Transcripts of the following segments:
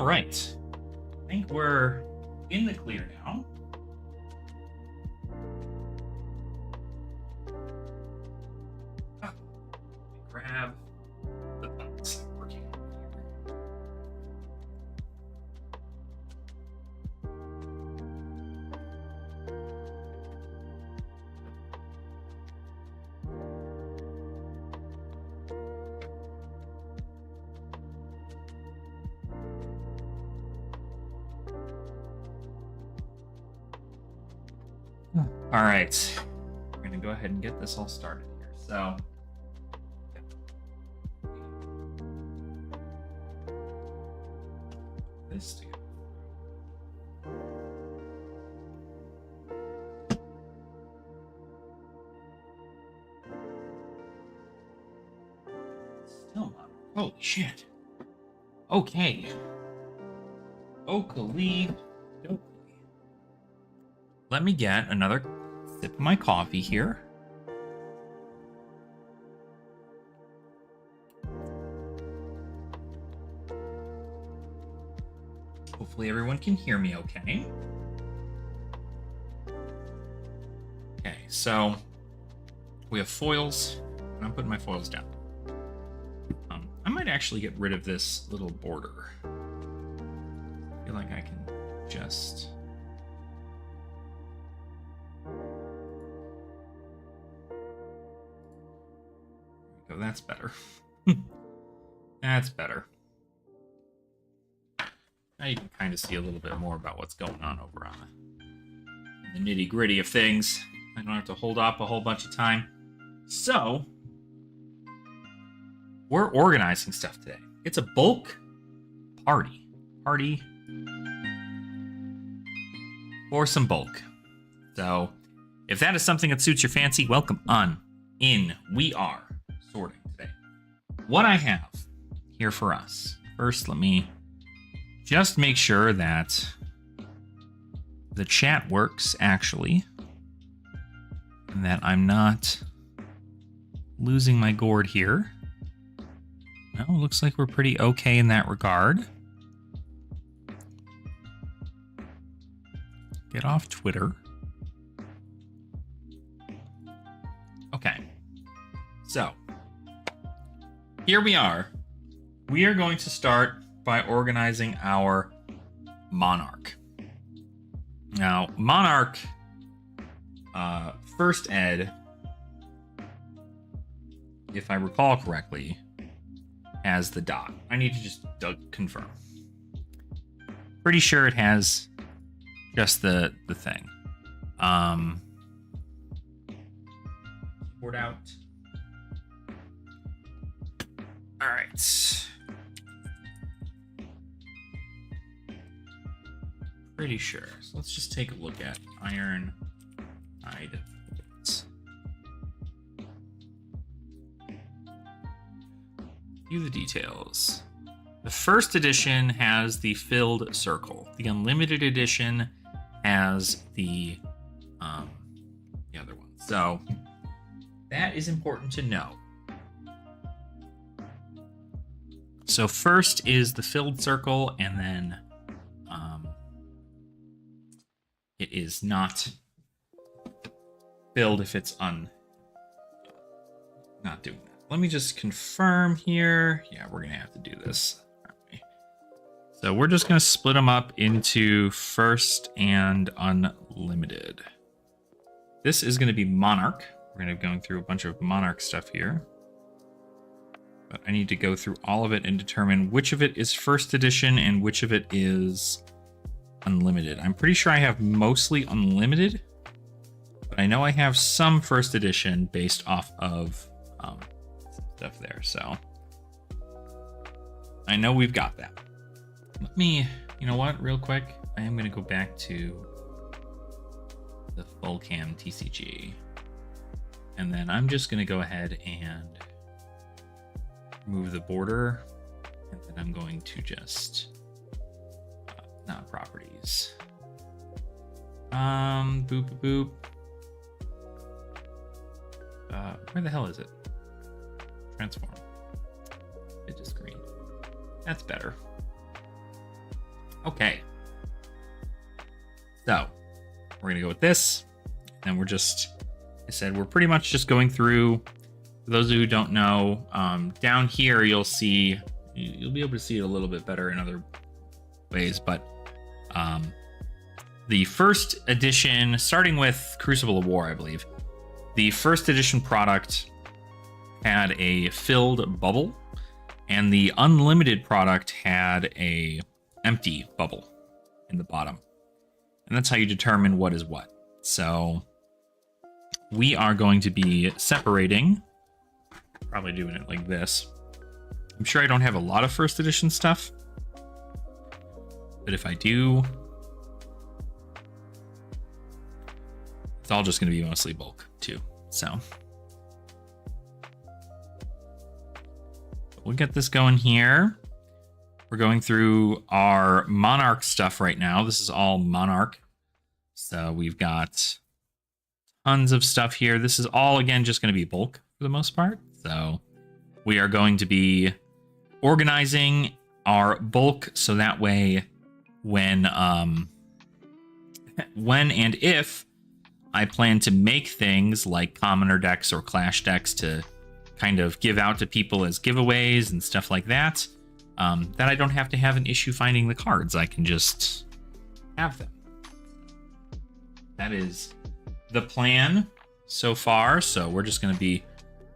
All right. I think we're in the clear now. Grab the buttons working here. All right, we're gonna go ahead and get this all started here. So, this to go. Still not. Holy shit. Okay. Oakley. Let me get another sip of my coffee here. Hopefully everyone can hear me okay. Okay, so we have foils, and I'm putting my foils down. I might actually get rid of this little border. I feel like I can just... There we go, that's better. That's better. Now you can kind of see a little bit more about what's going on over on the nitty-gritty of things. I don't have to hold up a whole bunch of time. So, we're organizing stuff today. It's a bulk party. Party for some bulk. So, if that is something that suits your fancy, welcome on in. We are sorting today. What I have here for us. First, let me just make sure that the chat works, actually. And that I'm not losing my gourd here. No, looks like we're pretty okay in that regard. Get off Twitter. Okay. So, here we are. We are going to start by organizing our Monarch. Now, Monarch, first ed, if I recall correctly, has the dot. I need to just confirm. Pretty sure it has just the thing. Board out. All right. Pretty sure. So let's just take a look at Iron Hide. View the details. The first edition has the filled circle. The unlimited edition has the other one. So that is important to know. So first is the filled circle, and then it is not filled if it's not doing that. Let me just confirm here. Yeah, we're gonna have to do this. So we're just gonna split them up into first and unlimited. This is gonna be Monarch. We're gonna be going through a bunch of Monarch stuff here. But I need to go through all of it and determine which of it is first edition and which of it is unlimited. I'm pretty sure I have mostly unlimited, but I know I have some first edition based off of stuff there. So I know we've got that. Let me, you know what, real quick, I am going to go back to the full cam TCG, and then I'm just going to go ahead and remove the border, and then I'm going to just not properties. Boop boop boop. Where the hell is it? Transform. It just green. That's better. Okay. So we're going to go with this. And we're just, I said, we're pretty much just going through. For those who don't know, down here, you'll be able to see it a little bit better in other ways. But the first edition, starting with Crucible of War, I believe, the first edition product had a filled bubble, and the unlimited product had a empty bubble in the bottom. And that's how you determine what is what. So we are going to be separating, probably doing it like this. I'm sure I don't have a lot of first edition stuff, but if I do, it's all just going to be mostly bulk too. So we'll get this going here. We're going through our Monarch stuff right now. This is all Monarch. So we've got tons of stuff here. This is all, again, just going to be bulk for the most part. So we are going to be organizing our bulk so that way when and if I plan to make things like commoner decks or clash decks to kind of give out to people as giveaways and stuff like that, that I don't have to have an issue finding the cards. I can just have them. That is the plan so far. So we're just going to be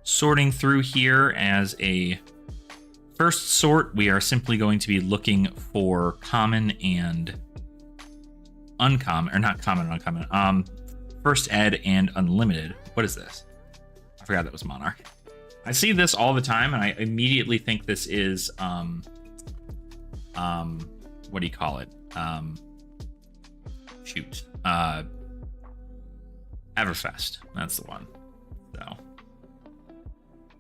sorting through here. As a first sort, we are simply going to be looking for common and uncommon, or not common and uncommon, first ed and unlimited. What is this? I forgot that was Monarch. I see this all the time, and I immediately think this is what do you call it? Everfest. That's the one. So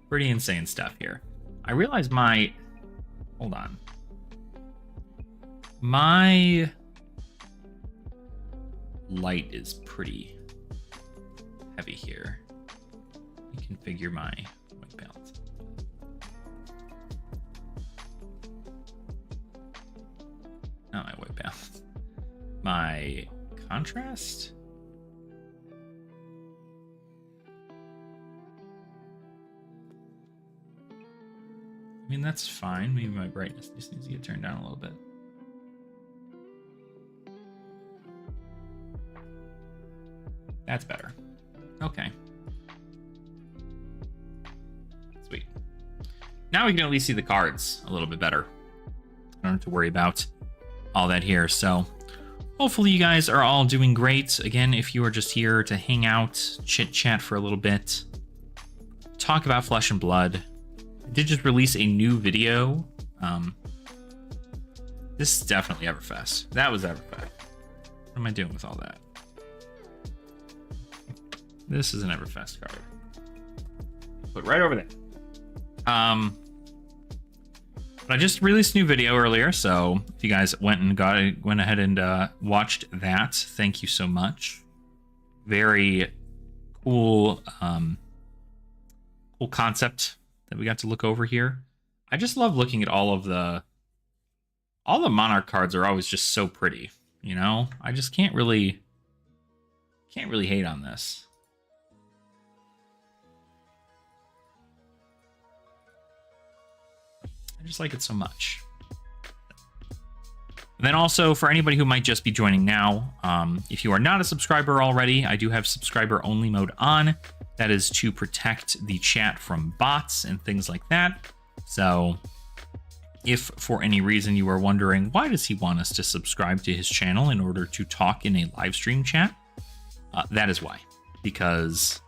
pretty insane stuff here. I realize hold on. My light is pretty heavy here. I can configure my white balance. Not my white balance. My contrast? I mean, that's fine. Maybe my brightness just needs to get turned down a little bit. That's better. Okay. Sweet. Now we can at least see the cards a little bit better. I don't have to worry about all that here. So hopefully you guys are all doing great. Again, if you are just here to hang out, chit chat for a little bit, talk about Flesh and Blood. I did just release a new video. This is definitely Everfest. That was Everfest. What am I doing with all that? This is an Everfest card. Put right over there. But I just released a new video earlier, so if you guys went ahead and watched that, thank you so much. Very cool, cool concept that we got to look over here. I just love looking at all the Monarch cards are always just so pretty, you know? I just can't really hate on this. I just like it so much. And then also, for anybody who might just be joining now, if you are not a subscriber already, I do have subscriber only mode on. That is to protect the chat from bots and things like that. So if for any reason you are wondering, why does he want us to subscribe to his channel in order to talk in a live stream chat? That is why. Because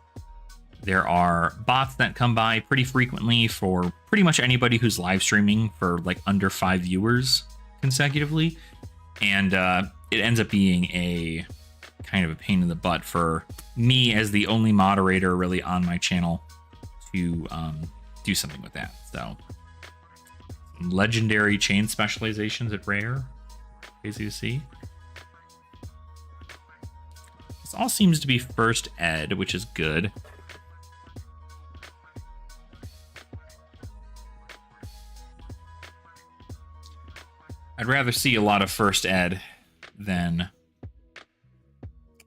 there are bots that come by pretty frequently for pretty much anybody who's live streaming for like under 5 viewers consecutively. And it ends up being a kind of a pain in the butt for me as the only moderator really on my channel to do something with that. So legendary chain specializations at rare. Crazy to see. This all seems to be first ed, which is good. I'd rather see a lot of first ed than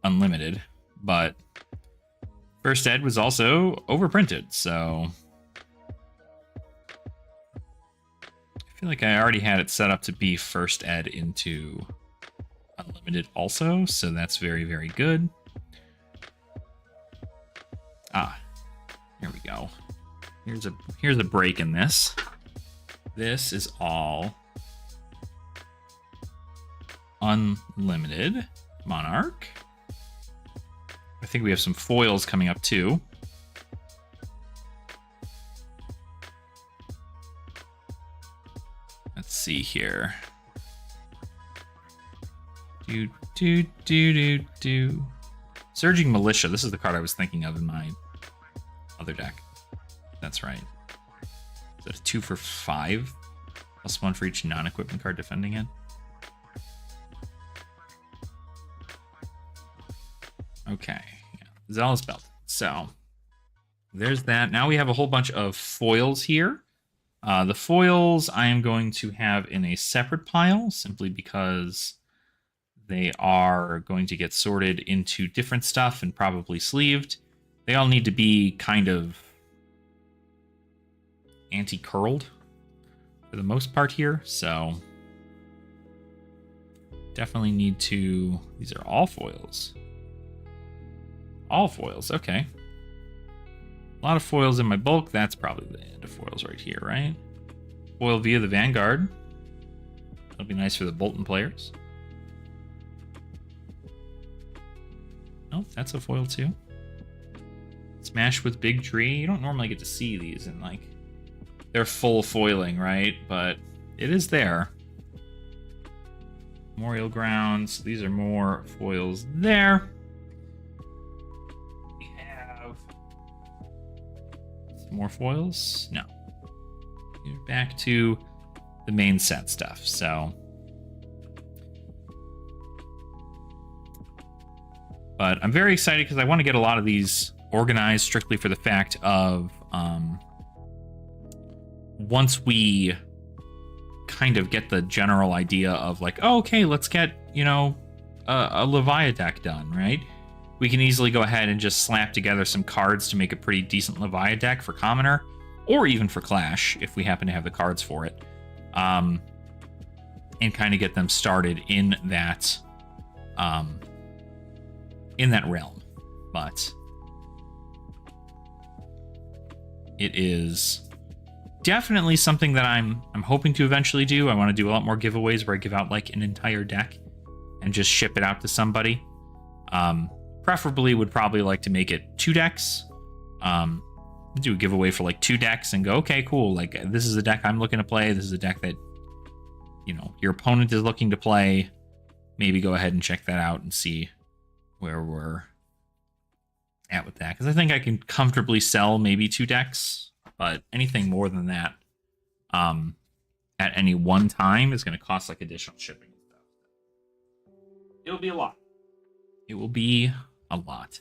unlimited, but first ed was also overprinted, so I feel like I already had it set up to be first ed into unlimited also, so that's very, very good. Ah, here we go. Here's a break in this. This is all unlimited Monarch. I think we have some foils coming up too. Let's see here. Do. Surging Militia. This is the card I was thinking of in my other deck. That's right. Is that a 2 for 5? +1 for each non-equipment card defending it. Okay. Yeah. Zealous Belt. So there's that. Now we have a whole bunch of foils here. The foils I am going to have in a separate pile simply because they are going to get sorted into different stuff and probably sleeved. They all need to be kind of anti-curled for the most part here, so definitely need to... These are all foils. All foils, okay. A lot of foils in my bulk. That's probably the end of foils right here, right? Foil via the Vanguard. That'll be nice for the Bolton players. Oh, that's a foil too. Smash with Big Tree. You don't normally get to see these in like... They're full foiling, right? But it is there. Memorial Grounds. These are more foils there. We have some more foils. No. We're back to the main set stuff. So, but I'm very excited because I want to get a lot of these organized strictly for the fact of once we kind of get the general idea of like, oh, okay, let's get, you know, a Leviathan deck done, right? We can easily go ahead and just slap together some cards to make a pretty decent Leviathan deck for Commoner, or even for Clash, if we happen to have the cards for it, and kind of get them started in that realm. But it is definitely something that I'm hoping to eventually do. I want to do a lot more giveaways where I give out like an entire deck and just ship it out to somebody. Preferably would probably like to make it 2 decks. Do a giveaway for like 2 decks and go, okay, cool. Like this is a deck I'm looking to play. This is a deck that, you know, your opponent is looking to play. Maybe go ahead and check that out and see where we're at with that. Because I think I can comfortably sell maybe 2 decks. But anything more than that at any one time is going to cost like additional shipping and stuff. It'll be a lot. It will be a lot.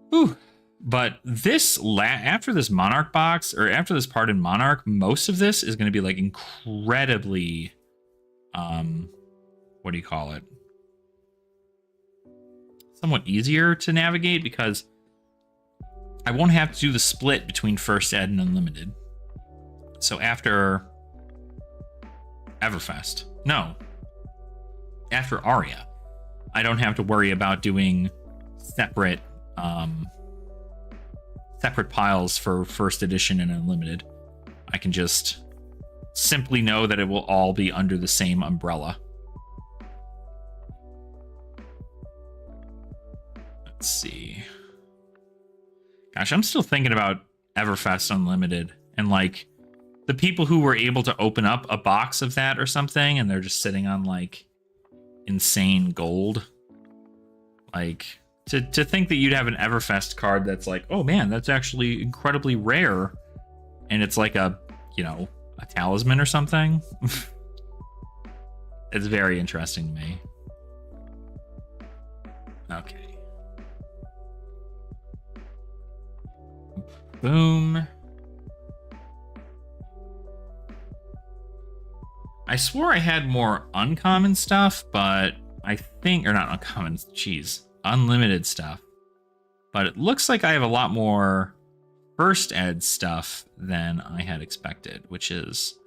Whew. But this after this Monarch box, or after this part in Monarch, most of this is going to be like incredibly, what do you call it? Somewhat easier to navigate because I won't have to do the split between First Ed and Unlimited. So after Everfest, no, after Aria, I don't have to worry about doing separate piles for First Edition and Unlimited. I can just simply know that it will all be under the same umbrella. Let's see. Gosh, I'm still thinking about Everfest Unlimited and like the people who were able to open up a box of that or something and they're just sitting on like insane gold. Like to think that you'd have an Everfest card that's like, oh man, that's actually incredibly rare. And it's like a, you know, a talisman or something. It's very interesting to me. Okay. Boom. I swore I had more uncommon stuff, but I think, or not uncommon, jeez, unlimited stuff. But it looks like I have a lot more first ed stuff than I had expected, which is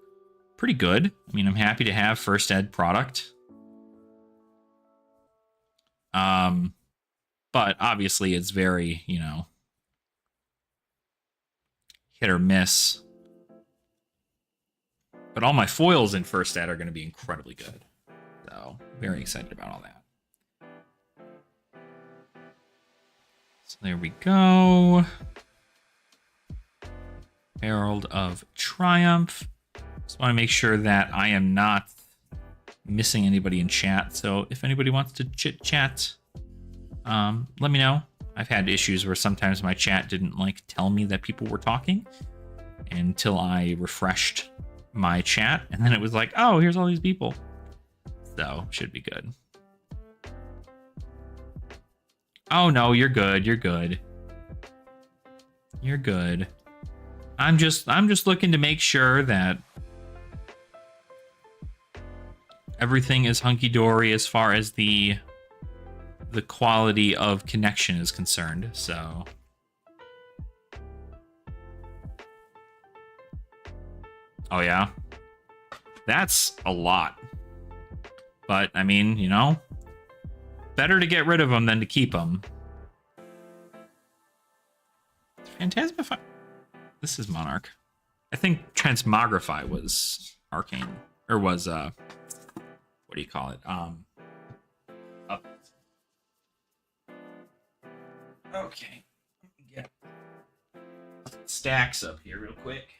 pretty good. I mean, I'm happy to have first ed product. But obviously it's very, you know, hit or miss. But all my foils in first ed are going to be incredibly good. So, very excited about all that. So there we go. Herald of Triumph. Just want to make sure that I am not missing anybody in chat. So if anybody wants to chit chat, let me know. I've had issues where sometimes my chat didn't like tell me that people were talking until I refreshed my chat, and then it was like, oh, here's all these people. So should be good. Oh no, you're good. You're good. You're good. I'm just looking to make sure that everything is hunky-dory as far as the quality of connection is concerned. So oh yeah, that's a lot. But I mean, you know, better to get rid of them than to keep them. Phantasmify. This is Monarch. I think Transmogrify was Arcane, or was what do you call it? Okay, let me get stacks up here real quick.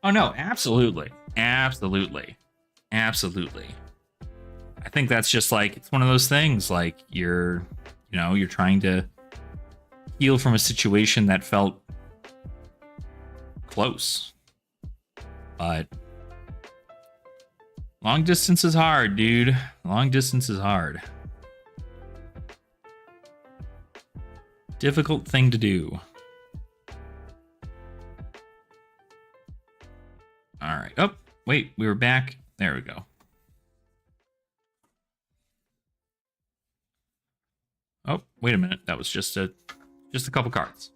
Oh no, absolutely. Absolutely. Absolutely. I think that's just like, it's one of those things, like you're trying to heal from a situation that felt close. But long distance is hard, dude. Long distance is hard. Difficult thing to do. All right. Oh, wait, we were back. There we go. Oh, wait a minute. That was just a couple cards.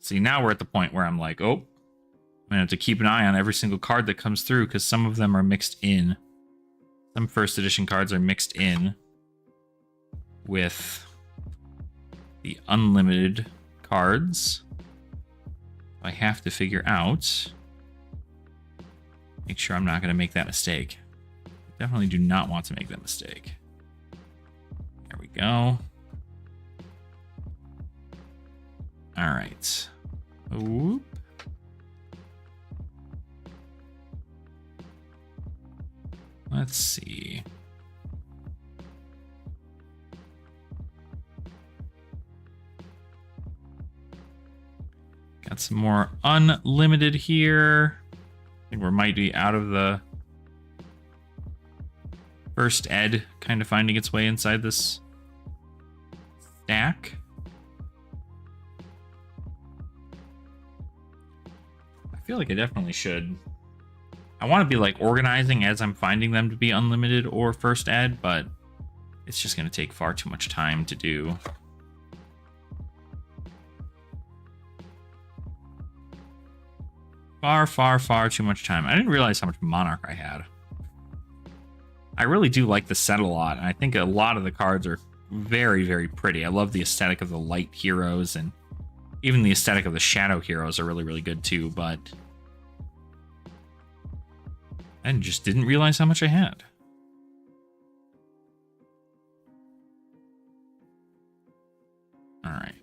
See, now we're at the point where I'm like, oh, I'm gonna have to keep an eye on every single card that comes through because some of them are mixed in. Some first edition cards are mixed in with the unlimited cards. I have to figure out, make sure I'm not going to make that mistake. Definitely do not want to make that mistake. There we go. All right. Whoop. Let's see. Got some more unlimited here. I think we might be out of the first ed kind of finding its way inside this stack. I feel like I definitely should. I want to be like organizing as I'm finding them to be unlimited or first ed, but it's just going to take far too much time to do. Far too much time. I didn't realize how much Monarch I had. I really do like the set a lot, and I think a lot of the cards are very, very pretty. I love the aesthetic of the light heroes, and even the aesthetic of the shadow heroes are really, really good too, but I just didn't realize how much I had. All right.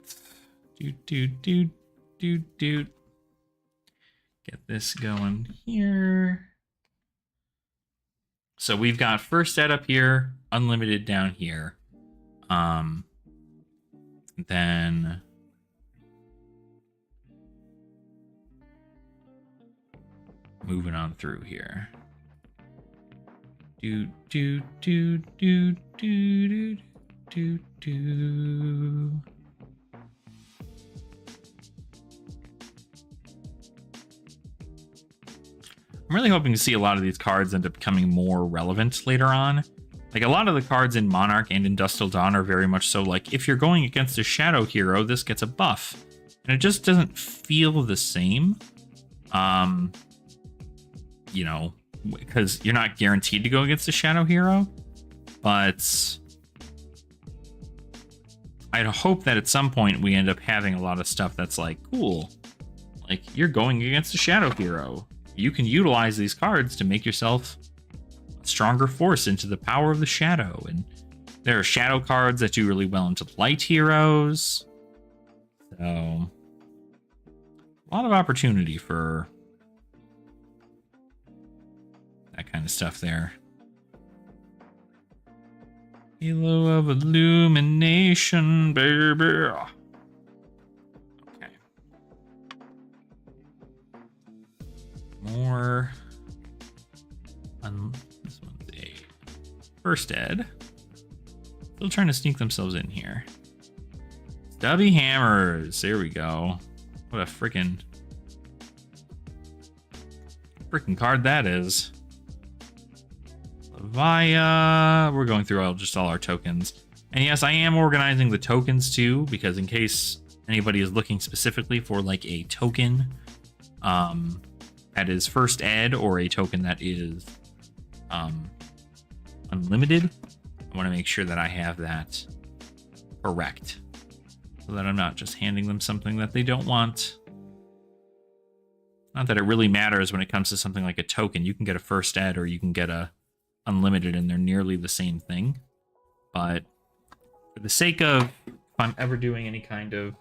Doot. Get this going here. So we've got first ed up here, unlimited down here. Then moving on through here. Do do do do do do do do. I'm really hoping to see a lot of these cards end up becoming more relevant later on. Like, a lot of the cards in Monarch and in Dusk Till Dawn are very much so like, if you're going against a shadow hero, this gets a buff. And it just doesn't feel the same. You know, because you're not guaranteed to go against a shadow hero. But I'd hope that at some point we end up having a lot of stuff that's like, cool. Like, you're going against a shadow hero. You can utilize these cards to make yourself a stronger force into the power of the shadow. And there are shadow cards that do really well into light heroes. So, a lot of opportunity for that kind of stuff there. Halo of Illumination, baby. More. This one's a first ed. Still trying to sneak themselves in here. Stubby Hammers. There we go. What a freaking card that is. Levia. We're going through just all our tokens. And yes, I am organizing the tokens too, because in case anybody is looking specifically for like a token, that is first ed, or a token that is unlimited, I want to make sure that I have that correct, so that I'm not just handing them something that they don't want. Not that it really matters when it comes to something like a token. You can get a first ed or you can get a unlimited, and they're nearly the same thing. But for the sake of, if I'm ever doing any kind of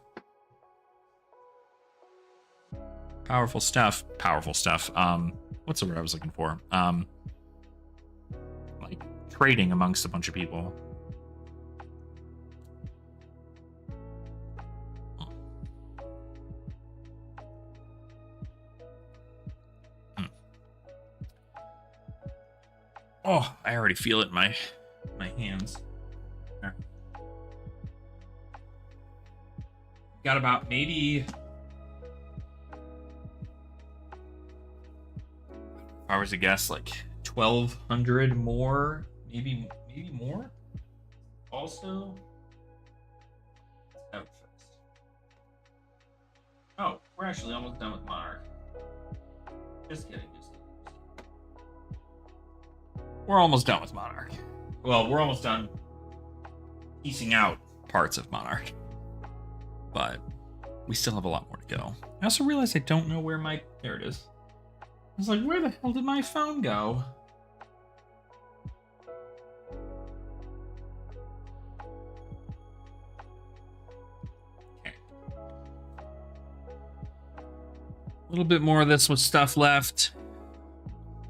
powerful stuff. What's the word I was looking for? Like trading amongst a bunch of people. Oh, I already feel it in my hands. There. Got about maybe, if I was to guess, like 1,200 more, maybe more. Also, oh, we're actually almost done with Monarch. Just kidding. We're almost done with Monarch. Well, we're almost done piecing out parts of Monarch, but we still have a lot more to go. I also realized I don't know where my, there it is. I was like, where the hell did my phone go? Okay. A little bit more of this with stuff left.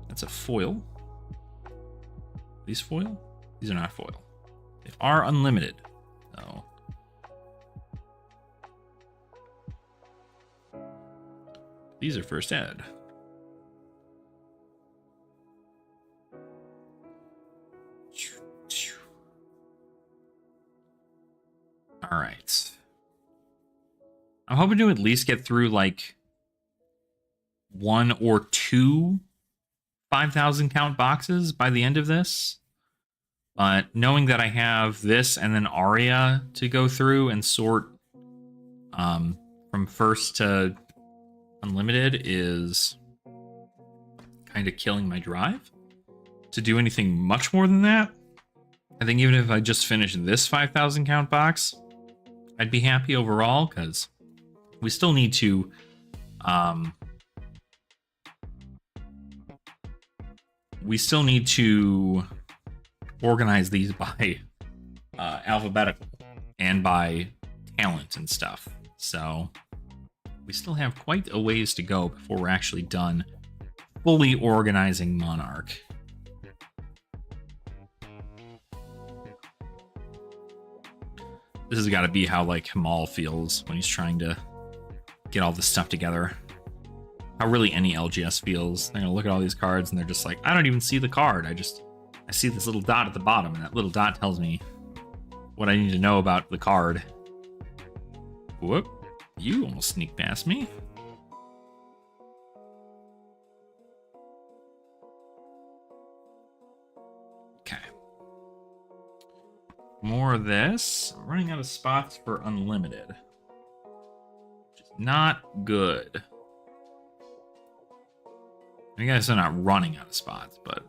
That's a foil. These foil? These are not foil. They are unlimited. So these are first ed. All right. I'm hoping to at least get through like 1 or 2 5,000 count boxes by the end of this. But knowing that I have this and then Aria to go through and sort from first to unlimited is kind of killing my drive to do anything much more than that. I think even if I just finish this 5,000 count box, I'd be happy overall, because we still need to organize these by alphabetical and by talent and stuff. So we still have quite a ways to go before we're actually done fully organizing Monarch. This has got to be how like Hamal feels when he's trying to get all this stuff together. how really any LGS feels. They're gonna look at all these cards and they're just like, I don't even see the card. I see this little dot at the bottom, and that little dot tells me what I need to know about the card. Whoop, you almost sneaked past me. Okay. More of this. I'm running out of spots for unlimited. Which is not good. I guess I'm not running out of spots, but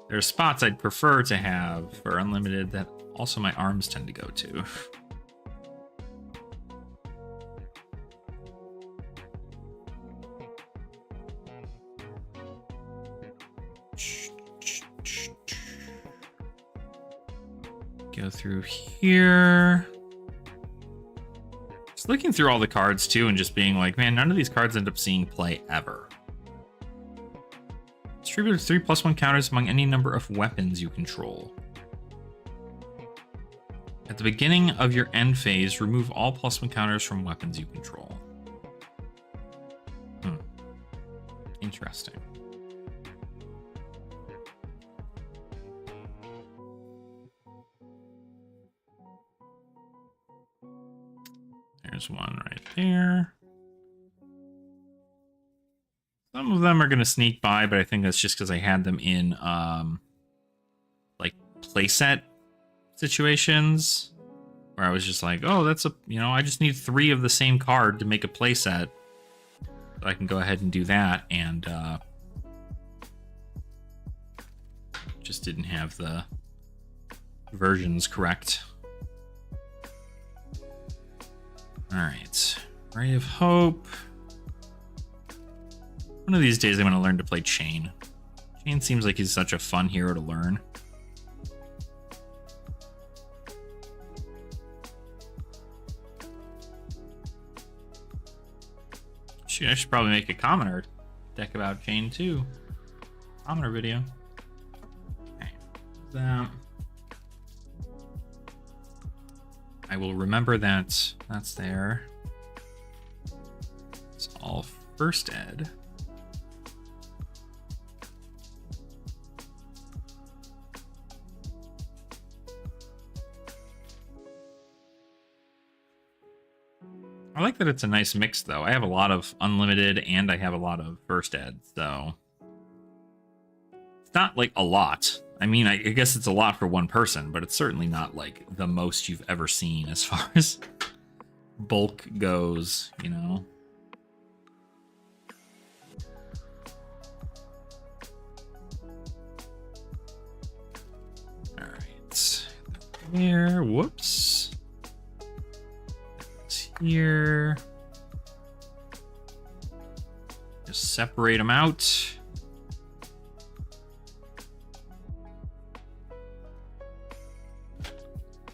there are spots I'd prefer to have for unlimited that also my arms tend to go to. Go through here. Just looking through all the cards too and just being like, man, none of these cards end up seeing play ever. Distribute 3+1 counters among any number of weapons you control. At the beginning of your end phase, remove all +1 counters from weapons you control. Interesting. There's one right there. Some of them are going to sneak by, but I think that's just because I had them in like playset situations where I was just like, oh, that's I just need 3 of the same card to make a playset. So I can go ahead and do that, and just didn't have the versions correct. All right, Ray of Hope. One of these days I'm going to learn to play Chain. Chain seems like he's such a fun hero to learn. Shoot, I should probably make a commoner deck about Chain too. Commoner video. Okay. That. I will remember that that's there. It's all first ed. I like that it's a nice mix, though. I have a lot of unlimited and I have a lot of first ed, so it's not like a lot. I mean, I guess it's a lot for one person, but it's certainly not like the most you've ever seen as far as bulk goes, you know? All right. There. Whoops. That's here. Just separate them out.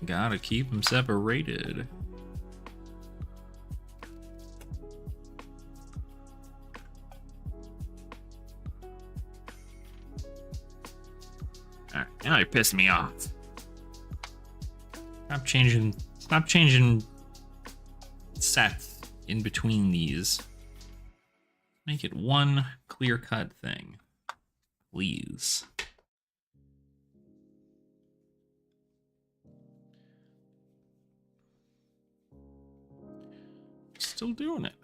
Gotta keep them separated. Alright, now you're pissing me off. Stop changing sets in between these. Make it one clear-cut thing. Please. Still doing it.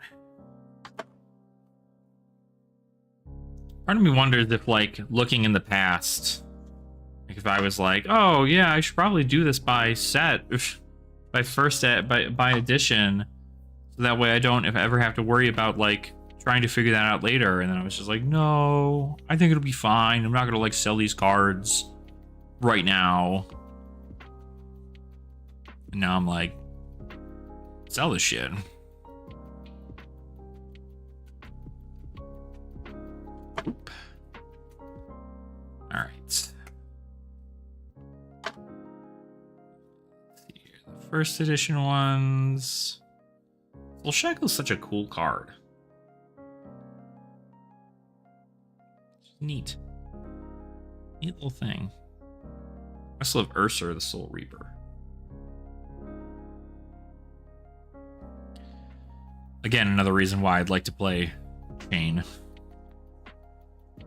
Part of me wonders if, like, looking in the past, like if I was like, oh yeah, I should probably do this by set, by first by edition, so that way I don't ever have to worry about like trying to figure that out later. And then I was just like, no, I think it'll be fine. I'm not gonna like sell these cards right now. And now I'm like, sell this shit. Oop. All right. The first edition ones. Well, Shackle's such a cool card. It's neat. Neat little thing. I still have Ursa, the Soul Reaper. Again, another reason why I'd like to play Chain. So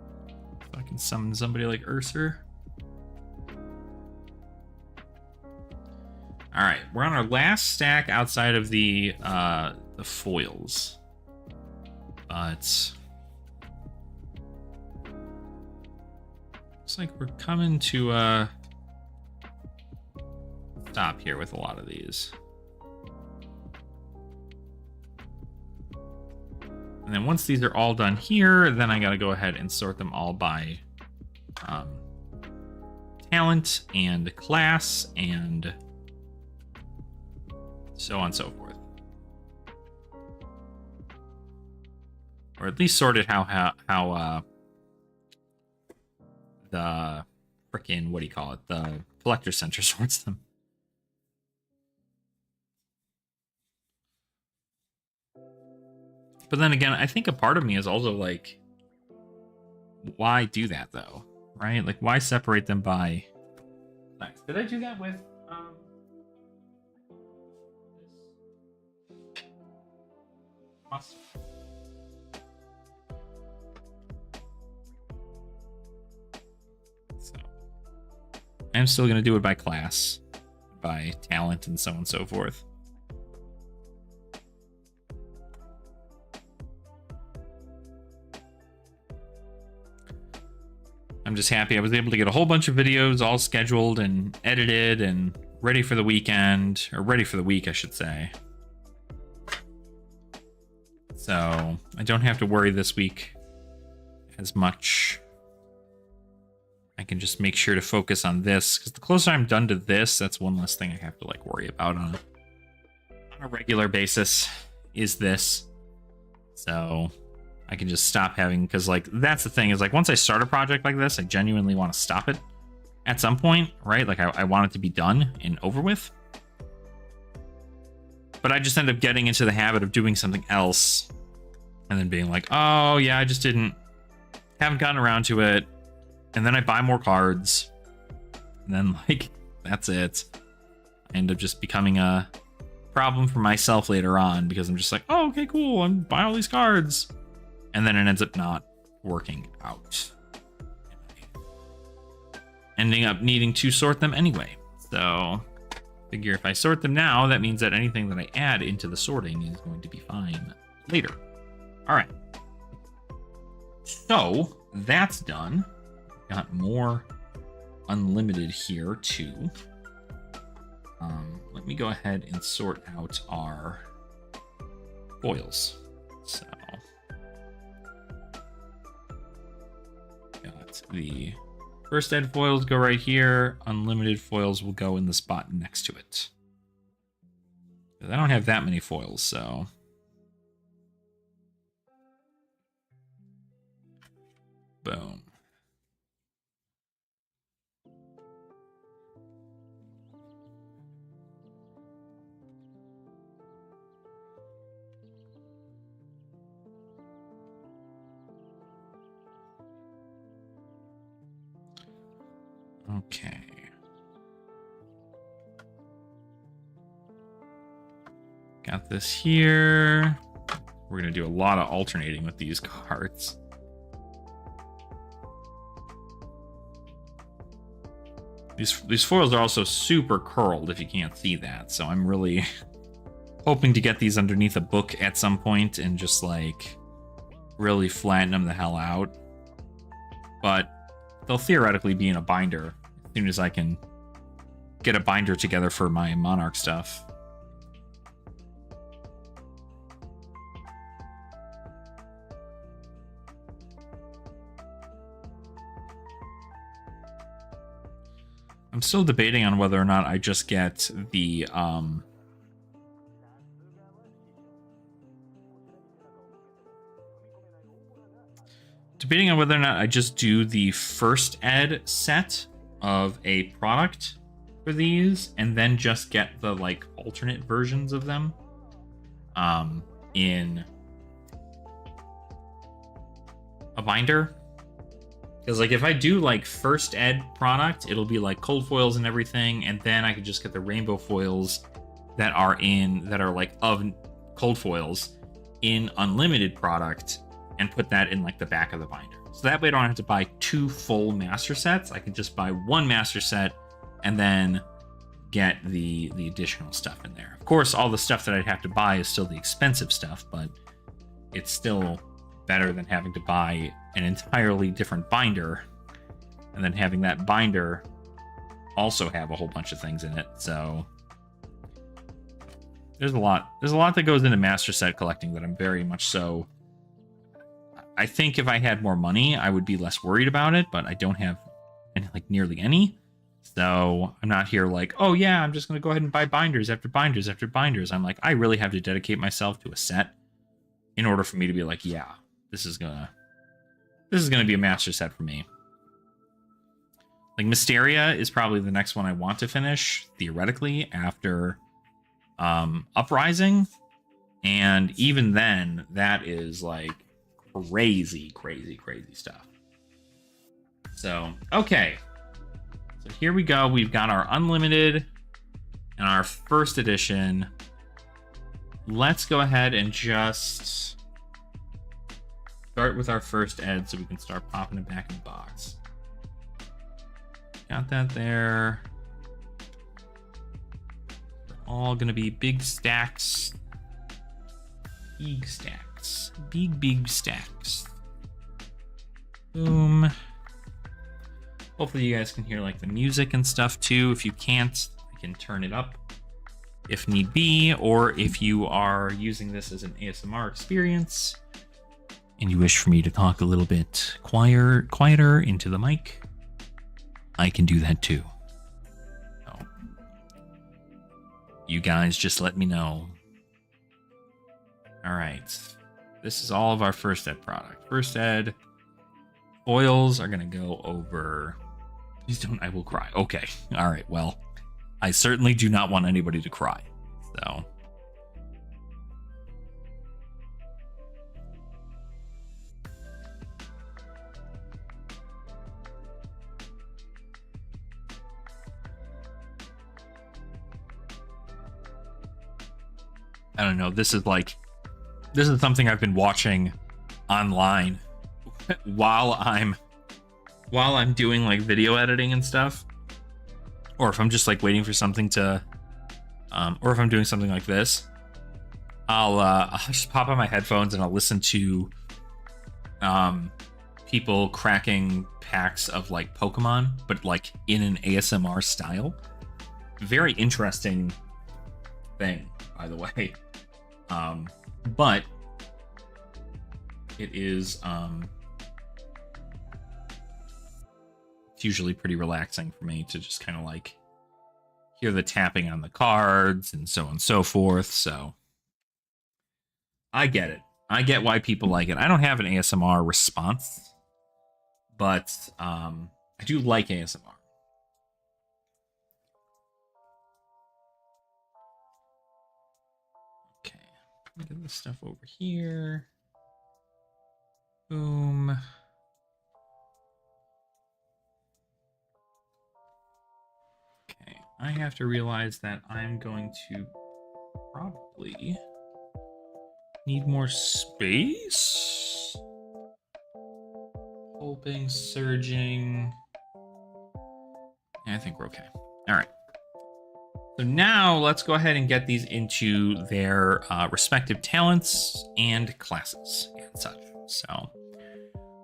I can summon somebody like Urser. All right, we're on our last stack outside of the foils, but looks like we're coming to stop here with a lot of these. And then once these are all done here, then I got to go ahead and sort them all by talent and class and so on and so forth. Or at least sort it how the frickin' what do you call it? The collector center sorts them. But then again, I think a part of me is also like, why do that though? Right? Like, why separate them by... Did I do that with... So, I'm still going to do it by class, by talent, and so on and so forth. I'm just happy I was able to get a whole bunch of videos all scheduled and edited and ready for the weekend, or ready for the week, I should say. So I don't have to worry this week as much. I can just make sure to focus on this, because the closer I'm done to this, that's one less thing I have to like worry about on a regular basis is this. So I can just stop having, because like that's the thing is like once I start a project like this, I genuinely want to stop it at some point, right? Like I want it to be done and over with. But I just end up getting into the habit of doing something else and then being like, oh yeah, I just haven't gotten around to it. And then I buy more cards. And then like, that's it. I end up just becoming a problem for myself later on because I'm just like, oh, okay, cool. I'm buying all these cards. And then it ends up not working out. Ending up needing to sort them anyway. So figure if I sort them now, that means that anything that I add into the sorting is going to be fine later. All right. So that's done. Got more unlimited here too. Let me go ahead and sort out our foils. So got the first ed foils go right here. Unlimited foils will go in the spot next to it. I don't have that many foils, so boom. Okay. Got this here. We're going to do a lot of alternating with these cards. These foils are also super curled if you can't see that. So I'm really hoping to get these underneath a book at some point and just like really flatten them the hell out. But they'll theoretically be in a binder as soon as I can get a binder together for my Monarch stuff. I'm still debating on whether or not I just get the debating on whether or not I just do the first ed set of a product for these and then just get the like alternate versions of them in a binder. Because like if I do like first ed product, it'll be like cold foils and everything, and then I could just get the rainbow foils that are like of cold foils, in unlimited product and put that in like the back of the binder. So that way I don't have to buy 2 full master sets. I can just buy 1 master set and then get the additional stuff in there. Of course, all the stuff that I'd have to buy is still the expensive stuff, but it's still better than having to buy an entirely different binder and then having that binder also have a whole bunch of things in it. So there's a lot that goes into master set collecting that I'm very much so. I think if I had more money, I would be less worried about it, but I don't have any, like nearly any. So I'm not here like, oh yeah, I'm just going to go ahead and buy binders after binders after binders. I'm like, I really have to dedicate myself to a set in order for me to be like, yeah, this is gonna be a master set for me. Like Mysteria is probably the next one I want to finish theoretically after Uprising, and even then, that is like crazy stuff. So okay, so here we go. We've got our unlimited and our first edition. Let's go ahead and just start with our first ed so we can start popping it back in the box. Got that there. They're all gonna be big stacks. Big stacks. Big stacks. Boom. Hopefully you guys can hear like the music and stuff too. If you can't, I can turn it up if need be, or if you are using this as an ASMR experience and you wish for me to talk a little bit quieter into the mic, I can do that too. So, you guys just let me know. All right. This is all of our first ed product. First ed foils are going to go over. Please don't, I will cry. Okay. All right. Well, I certainly do not want anybody to cry. So. I don't know. This is something I've been watching online while I'm doing like video editing and stuff, or if I'm just like waiting for something to, or if I'm doing something like this, I'll just pop on my headphones and I'll listen to people cracking packs of like Pokemon, but like in an ASMR style. Very interesting thing, by the way. But it is it's usually pretty relaxing for me to just kind of like hear the tapping on the cards and so on and so forth. So I get it. I get why people like it. I don't have an ASMR response, but I do like ASMR. Okay, get this stuff over here. Boom. Okay, I have to realize that I'm going to probably need more space. Hoping, surging. Yeah, I think we're okay. All right. So now let's go ahead and get these into their respective talents and classes and such. So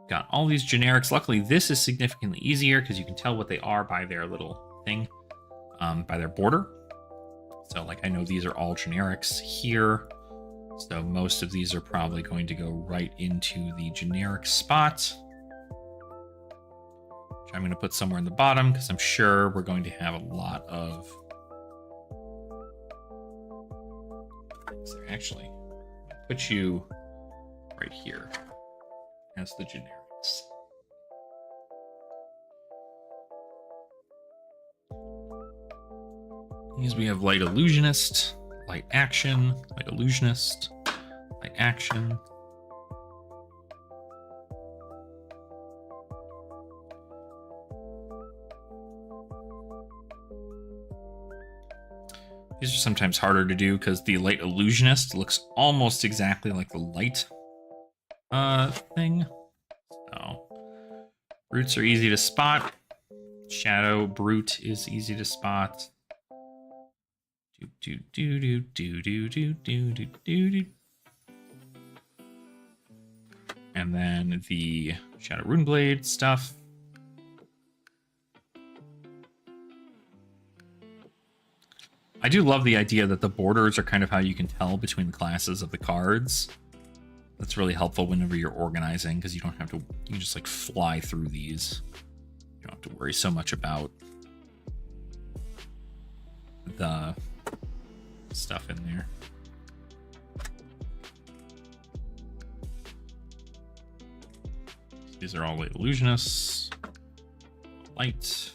got all these generics. Luckily, this is significantly easier because you can tell what they are by their little thing, by their border. So like I know these are all generics here. So most of these are probably going to go right into the generic spot, which I'm going to put somewhere in the bottom because I'm sure we're going to have a lot of things there. Actually, put you right here as the generics. These we have Light Illusionist, Light Action, Light Illusionist, Light Action. These are sometimes harder to do because the light illusionist looks almost exactly like the light thing. So brutes are easy to spot. Shadow brute is easy to spot. Do do do do do do do do do do. And then the Shadow Runeblade stuff. I do love the idea that the borders are kind of how you can tell between the classes of the cards. That's really helpful whenever you're organizing, because you don't have to, you can just like fly through these. You don't have to worry so much about the stuff in there. These are all light illusionists. Light.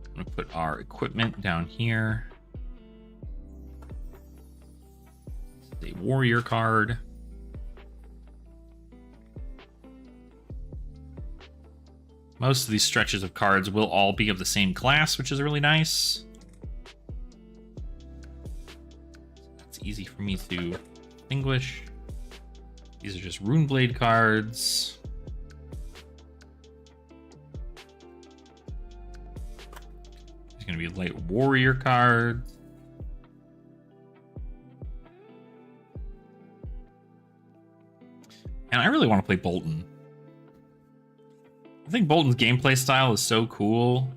I'm gonna put our equipment down here. A warrior card. Most of these stretches of cards will all be of the same class, which is really nice. That's easy for me to distinguish. These are just Runeblade cards. There's going to be light warrior cards. And I really want to play Bolton. I think Bolton's gameplay style is so cool.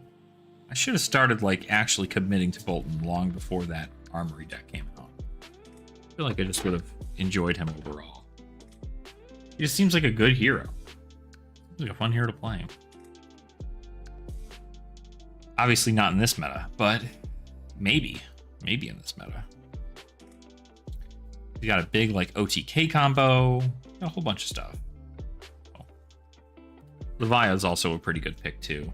I should have started like actually committing to Bolton long before that Armory deck came out. I feel like I just would have enjoyed him overall. He just seems like a good hero. Seems like a fun hero to play. Obviously not in this meta, but maybe in this meta. We got a big like OTK combo, a whole bunch of stuff. Oh. Levia is also a pretty good pick too.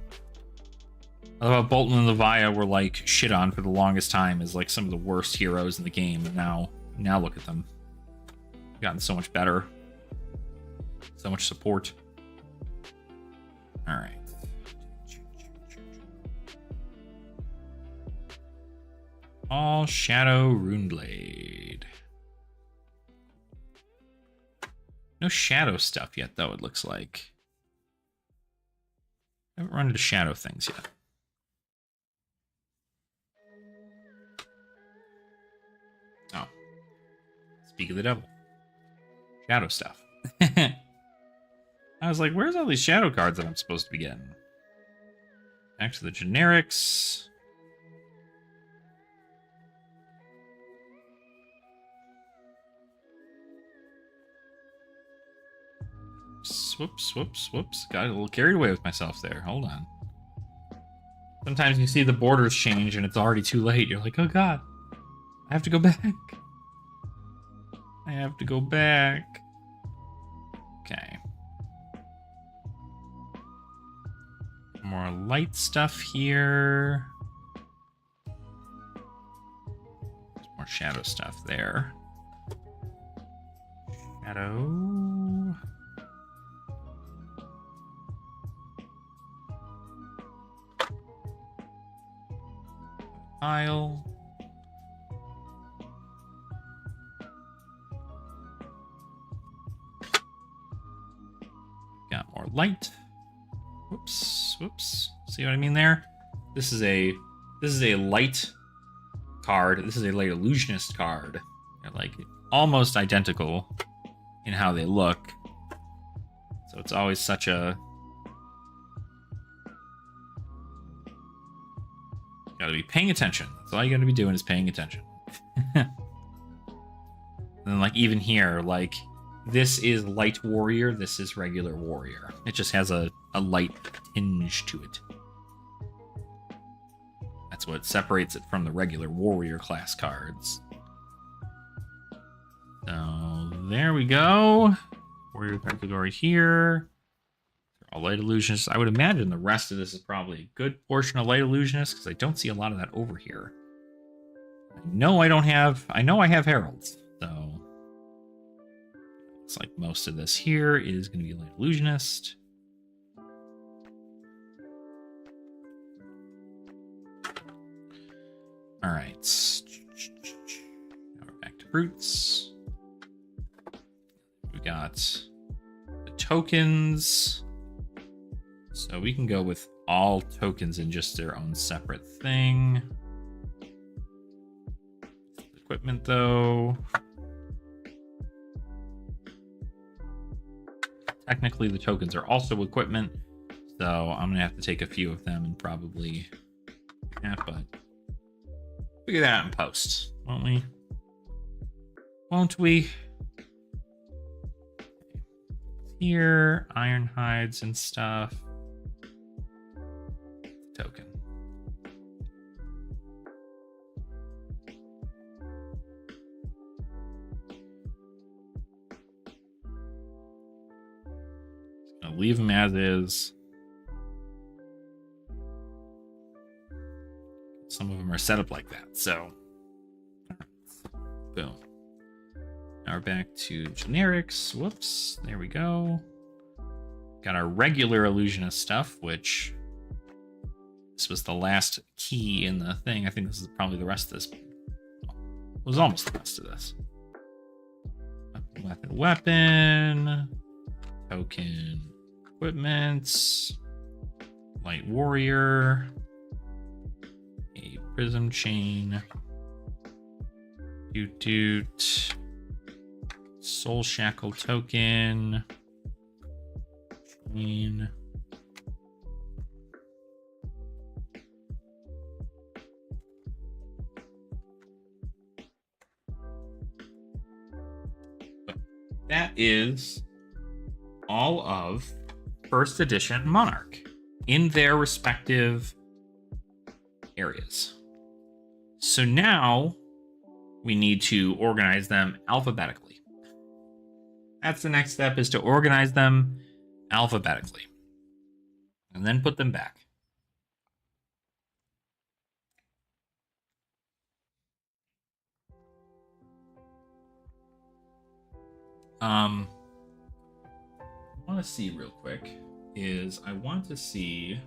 I love how Bolton and Levia were like shit on for the longest time as like some of the worst heroes in the game, and now look at them. They've gotten so much better. So much support. All right. All Shadow Runeblade. No shadow stuff yet, though, it looks like. I haven't run into shadow things yet. Oh. Speak of the devil. Shadow stuff. I was like, where's all these shadow cards that I'm supposed to be getting? Back to the generics. Whoops. Got a little carried away with myself there. Hold on. Sometimes you see the borders change and it's already too late. You're like, oh god, I have to go back. I have to go back. Okay. More light stuff here. There's more shadow stuff there. Shadow. Pile. Got more light. Whoops. See what I mean there? This is a light card. This is a light illusionist card. They're like almost identical in how they look. So it's always such a gotta be paying attention. That's all you gotta be doing is paying attention. And then like even here, like this is light warrior, this is regular warrior. It just has a light tinge to it. That's what separates it from the regular warrior class cards. So there we go. Warrior category here. All light illusionists. I would imagine the rest of this is probably a good portion of light illusionists because I don't see a lot of that over here. I know I have heralds, so looks like most of this here is going to be light illusionist. All right. recruits. We got the tokens. So we can go with all tokens in just their own separate thing. Equipment, though. Technically, the tokens are also equipment, so I'm gonna have to take a few of them and probably that, but figure that out in post, won't we? Won't we? Here, iron hides and stuff. Token. I'll leave them as is. Some of them are set up like that, so boom. Now we're back to generics. Whoops, there we go. Got our regular illusionist stuff, which this was the last key in the thing. I think this is probably the rest of this. It was almost the rest of this. Weapon, token, equipment, light warrior, a prism chain, doot, soul shackle token, chain. That is all of first edition Monarch in their respective areas. So now we need to organize them alphabetically. That's the next step, is to organize them alphabetically and then put them back. I want to see real quick is I want to see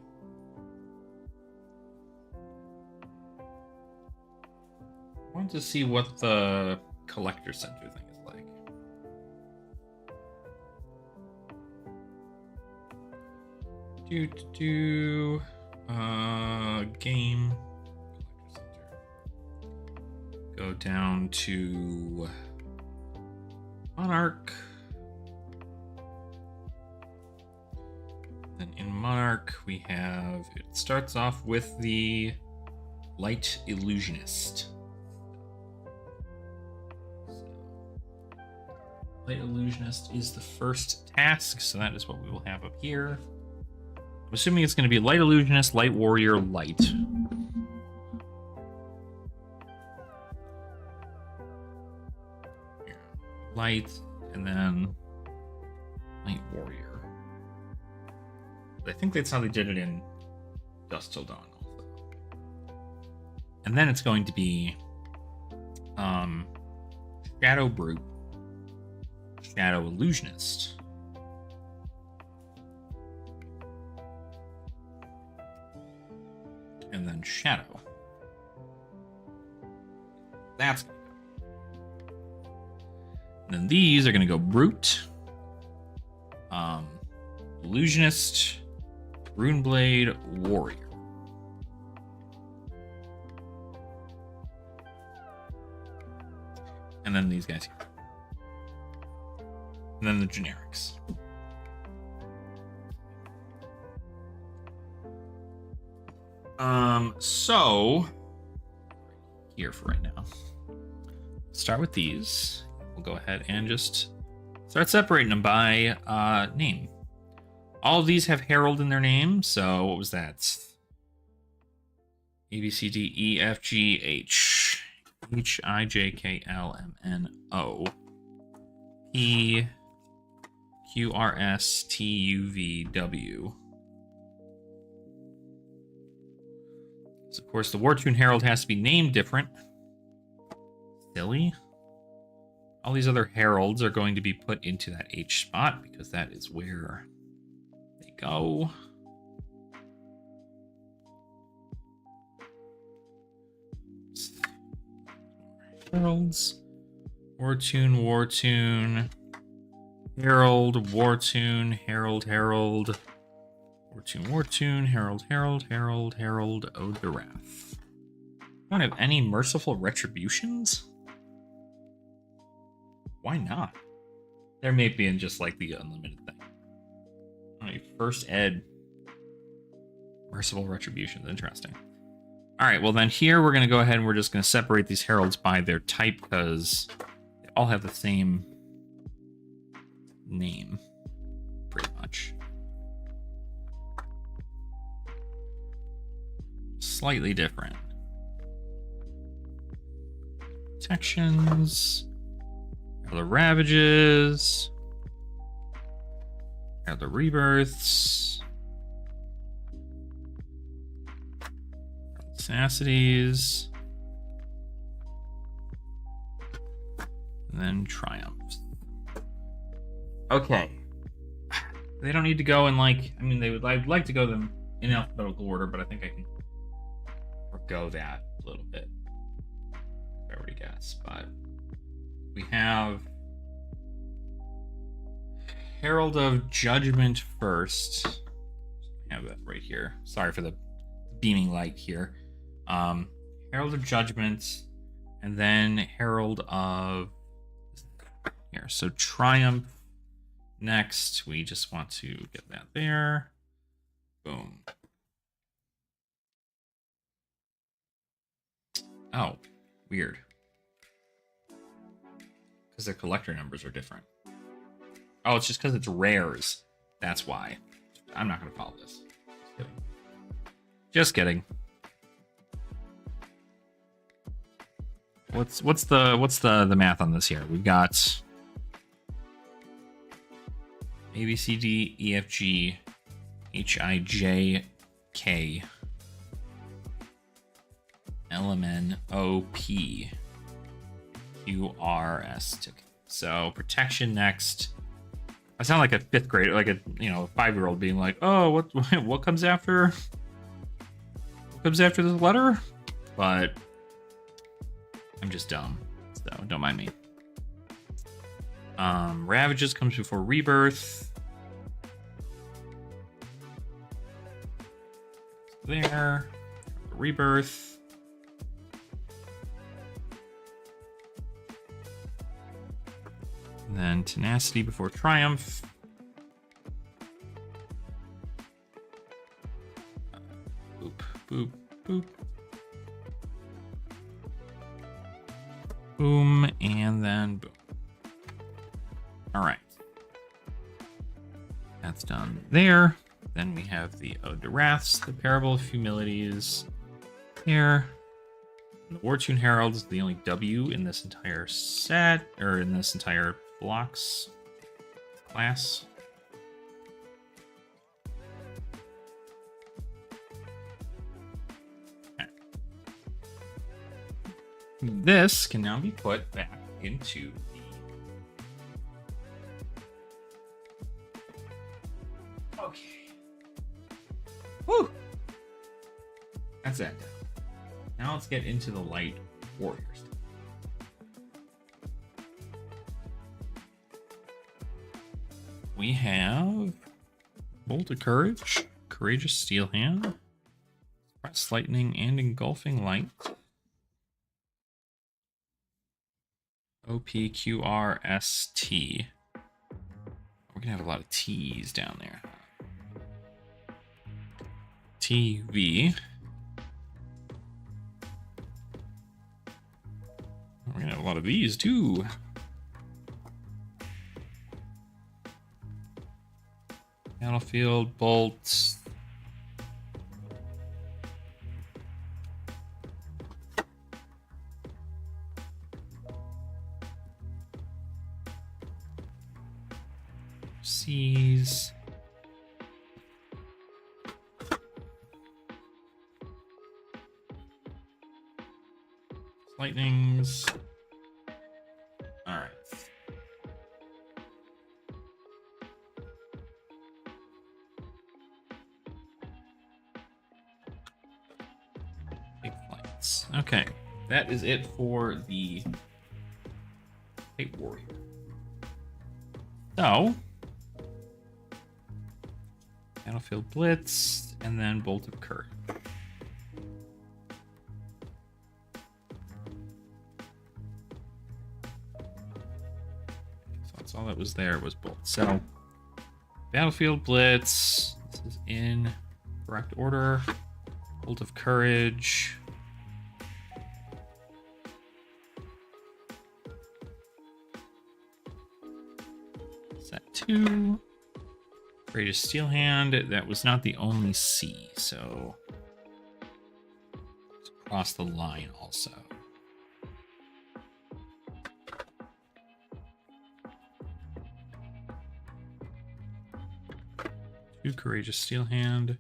what the collector center thing is like. Game collector center. Go down to Monarch. Then in Monarch we have, it starts off with the Light Illusionist. Light Illusionist is the first task, so that is what we will have up here. I'm assuming it's going to be Light Illusionist, Light Warrior, Light. Here. Light, and then Light Warrior. I think that's how they did it in Dusk Till Dawn also. And then it's going to be Shadow Brute, Shadow Illusionist, and then Shadow. That's gonna go. And then these are gonna go Brute, Illusionist, Runeblade, Warrior. And then these guys here. And then the generics. So here for right now. Start with these. We'll go ahead and just start separating them by name. All of these have Herald in their name, so what was that? A, B, C, D, E, F, G, H. H, I, J, K, L, M, N, O. P, Q, R, S, T, U, V, W. So of course, the War Tune Herald has to be named different. Silly. All these other heralds are going to be put into that H spot because that is where they go. Heralds. Wartune, Wartune. Herald, Wartune, Herald, Herald. Wartune, Wartune, Herald, Herald, Herald, Herald, Ode to Wrath. I don't have any merciful retributions? Why not? There may be in just like the unlimited thing. Alright, first ed. Merciful retributions, interesting. Alright, well then here we're gonna go ahead and we're just gonna separate these heralds by their type because they all have the same name, pretty much. Slightly different. Protections. The ravages. The rebirths. Tenacity,s and then triumphs. Okay. They don't need to go in like, I mean, I'd like to go them in alphabetical order, but I think I can forgo that a little bit. I already guess, but we have Herald of Judgment first. I have that right here. Sorry for the beaming light here. Herald of Judgment, and then Herald of here. So Triumph next. We just want to get that there. Boom. Oh, weird. Because their collector numbers are different. Oh, it's just because it's rares. That's why. I'm not going to follow this. Just kidding. Just kidding. What's the math on this here? We've got A, B, C, D, E, F, G, H, I, J, K, L, M, N, O, P, Q, R, S, T. So protection next. I sound like a fifth grader, like a 5-year-old being like, "Oh, what comes after? What comes after this letter?" But I'm just dumb, so don't mind me. Ravages comes before rebirth. There, rebirth. And then tenacity before triumph. Boop, boop, boop. Boom, and then boom. All right. That's done there. Then we have the Ode to Wraths, the Parable of Humilities here. And the Wartune Herald is the only W in this entire set, or in this entire blocks class. Okay. This can now be put back into the... Okay. Woo! That's that down. Now let's get into the light warriors. We have Bolt of Courage, Courageous Steel Hand, Press Lightning, and Engulfing Light. OPQRST. We're gonna have a lot of T's down there. TV. We're gonna have a lot of these too. Battlefield bolts. C's. Lightnings. All right. Big flights. Okay, that is it for the Kite Warrior. So, Battlefield Blitz, and then Bolt of Courage. So that's all that was there was Bolt. So, Battlefield Blitz. This is in correct order. Bolt of Courage. Set 2. Courageous Steel Hand. That was not the only C, so it's across the line also. Two Courageous Steel Hand.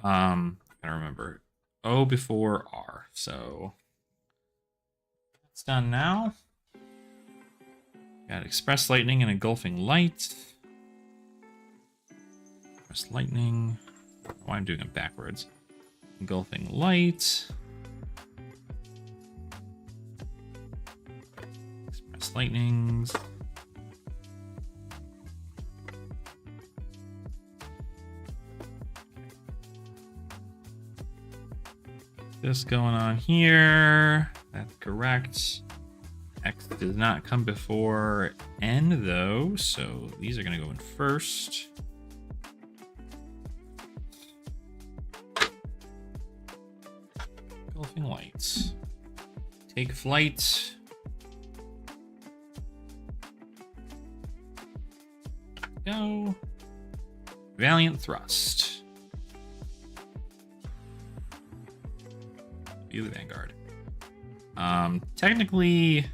I gotta remember O before R, so that's done now. Got Express Lightning and Engulfing Light. Express Lightning. Why I'm doing it backwards. Engulfing Light. Express Lightnings. This going on here. That's correct. X does not come before N though, so these are going to go in first. Engulfing Lights. Take Flight. Go. Valiant Thrust. Be the Vanguard. Technically,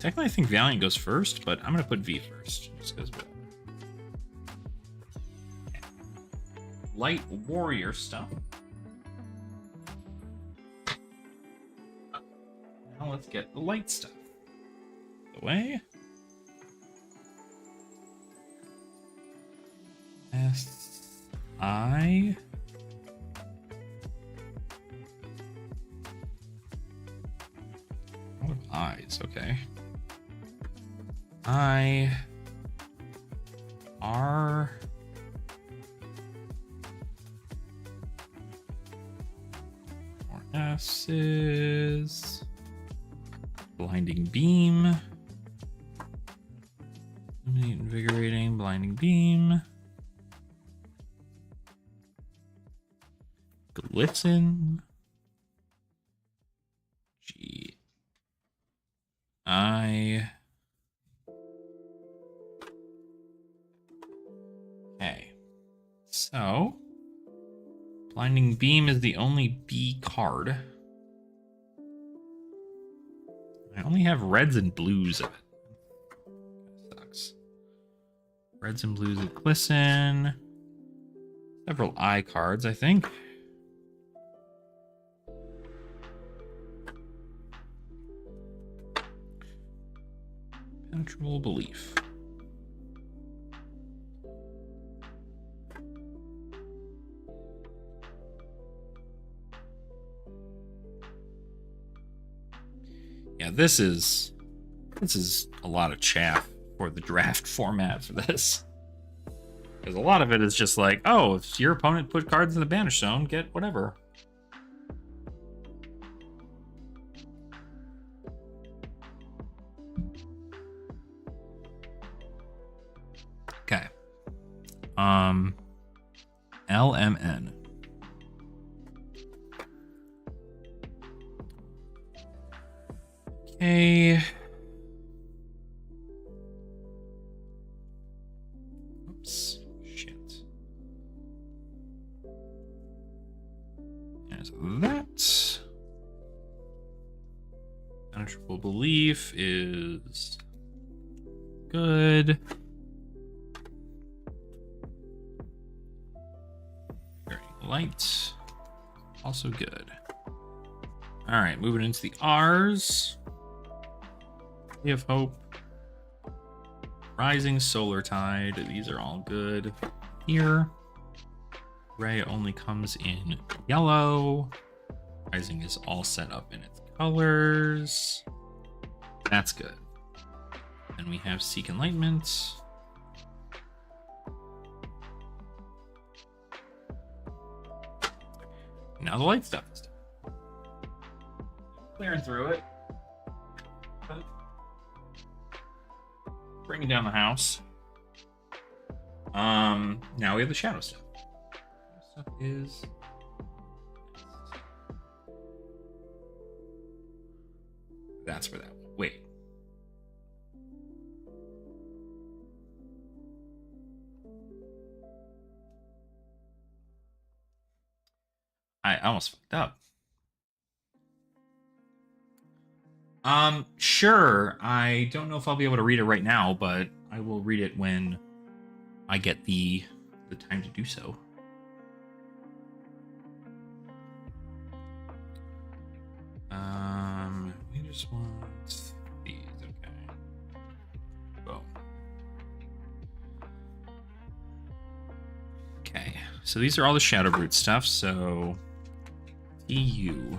I think Valiant goes first, but I'm gonna put V first. Just because. Light Warrior stuff. Now let's get the light stuff. Away. S-I. What are eyes? Okay. I. R. More S's. Blinding Beam. Illuminate, Invigorating, Blinding Beam. Glisten. G. I. Okay. So, Blinding Beam is the only B card. I only have reds and blues of it. Sucks. Reds and blues of Glisten. Several I cards, I think. Penetrable Belief. Yeah, this is a lot of chaff for the draft format for this. Because a lot of it is just like, oh, if your opponent put cards in the banish zone, get whatever. Okay. LMN. Okay. Oops. Shit. There's that. Penetrable Belief is good. Light, also good. All right, moving into the R's. We have Hope. Rising Solar Tide. These are all good. Here, Ray only comes in yellow. Rising is all set up in its colors. That's good. Then we have Seek Enlightenment. Now the light stuff is done. Clearing through it. Bringing down the house. Now we have the shadow stuff. Stuff is that's for that one. Wait. I almost fucked up. Sure. I don't know if I'll be able to read it right now, but I will read it when I get the time to do so. We just want these, okay. Boom. Okay, so these are all the Shadow Brute stuff, so EU.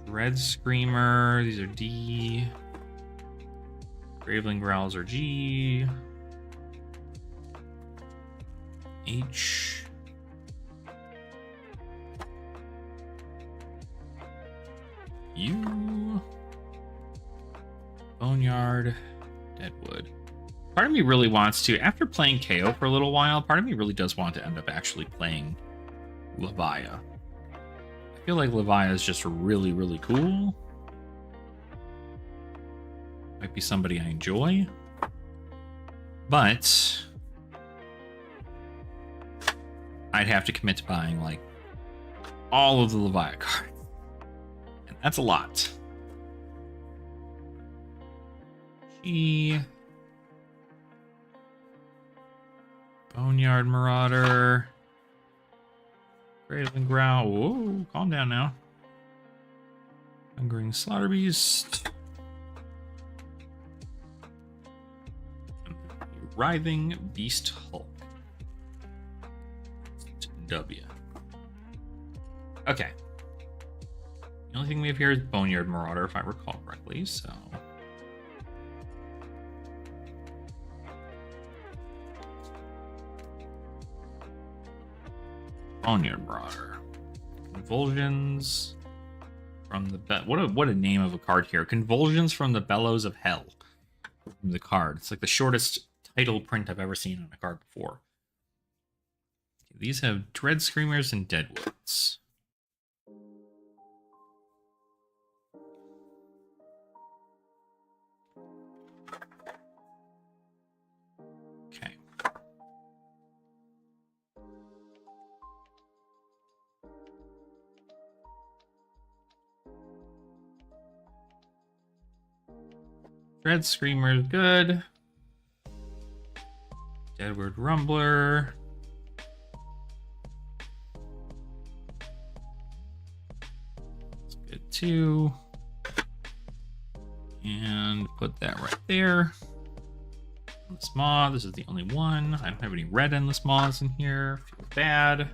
Red Screamer, these are D. Graveling Growls are G. H. U. Boneyard. Deadwood. Part of me really wants to, after playing KO for a little while, part of me really does want to end up actually playing Levia. I feel like Levia is just really, really cool. Might be somebody I enjoy. But I'd have to commit to buying, like, all of the Levia cards. And that's a lot. G. Boneyard Marauder. Graveling Growl. Whoa, calm down now. Hungering Slaughter Beast. Writhing Beast Hulk. W. Okay. The only thing we have here is Boneyard Marauder, if I recall correctly, so. Boneyard Marauder. Convulsions from the what a name of a card here. Convulsions from the Bellows of Hell. From the card. It's like the shortest title print I've ever seen on a card before. Okay, these have Dread Screamers and Deadwoods. Okay. Dread Screamer is good. Deadwood Rumbler. That's good too. And put that right there. Endless Maw, this is the only one. I don't have any red Endless Maws in here. Feels bad.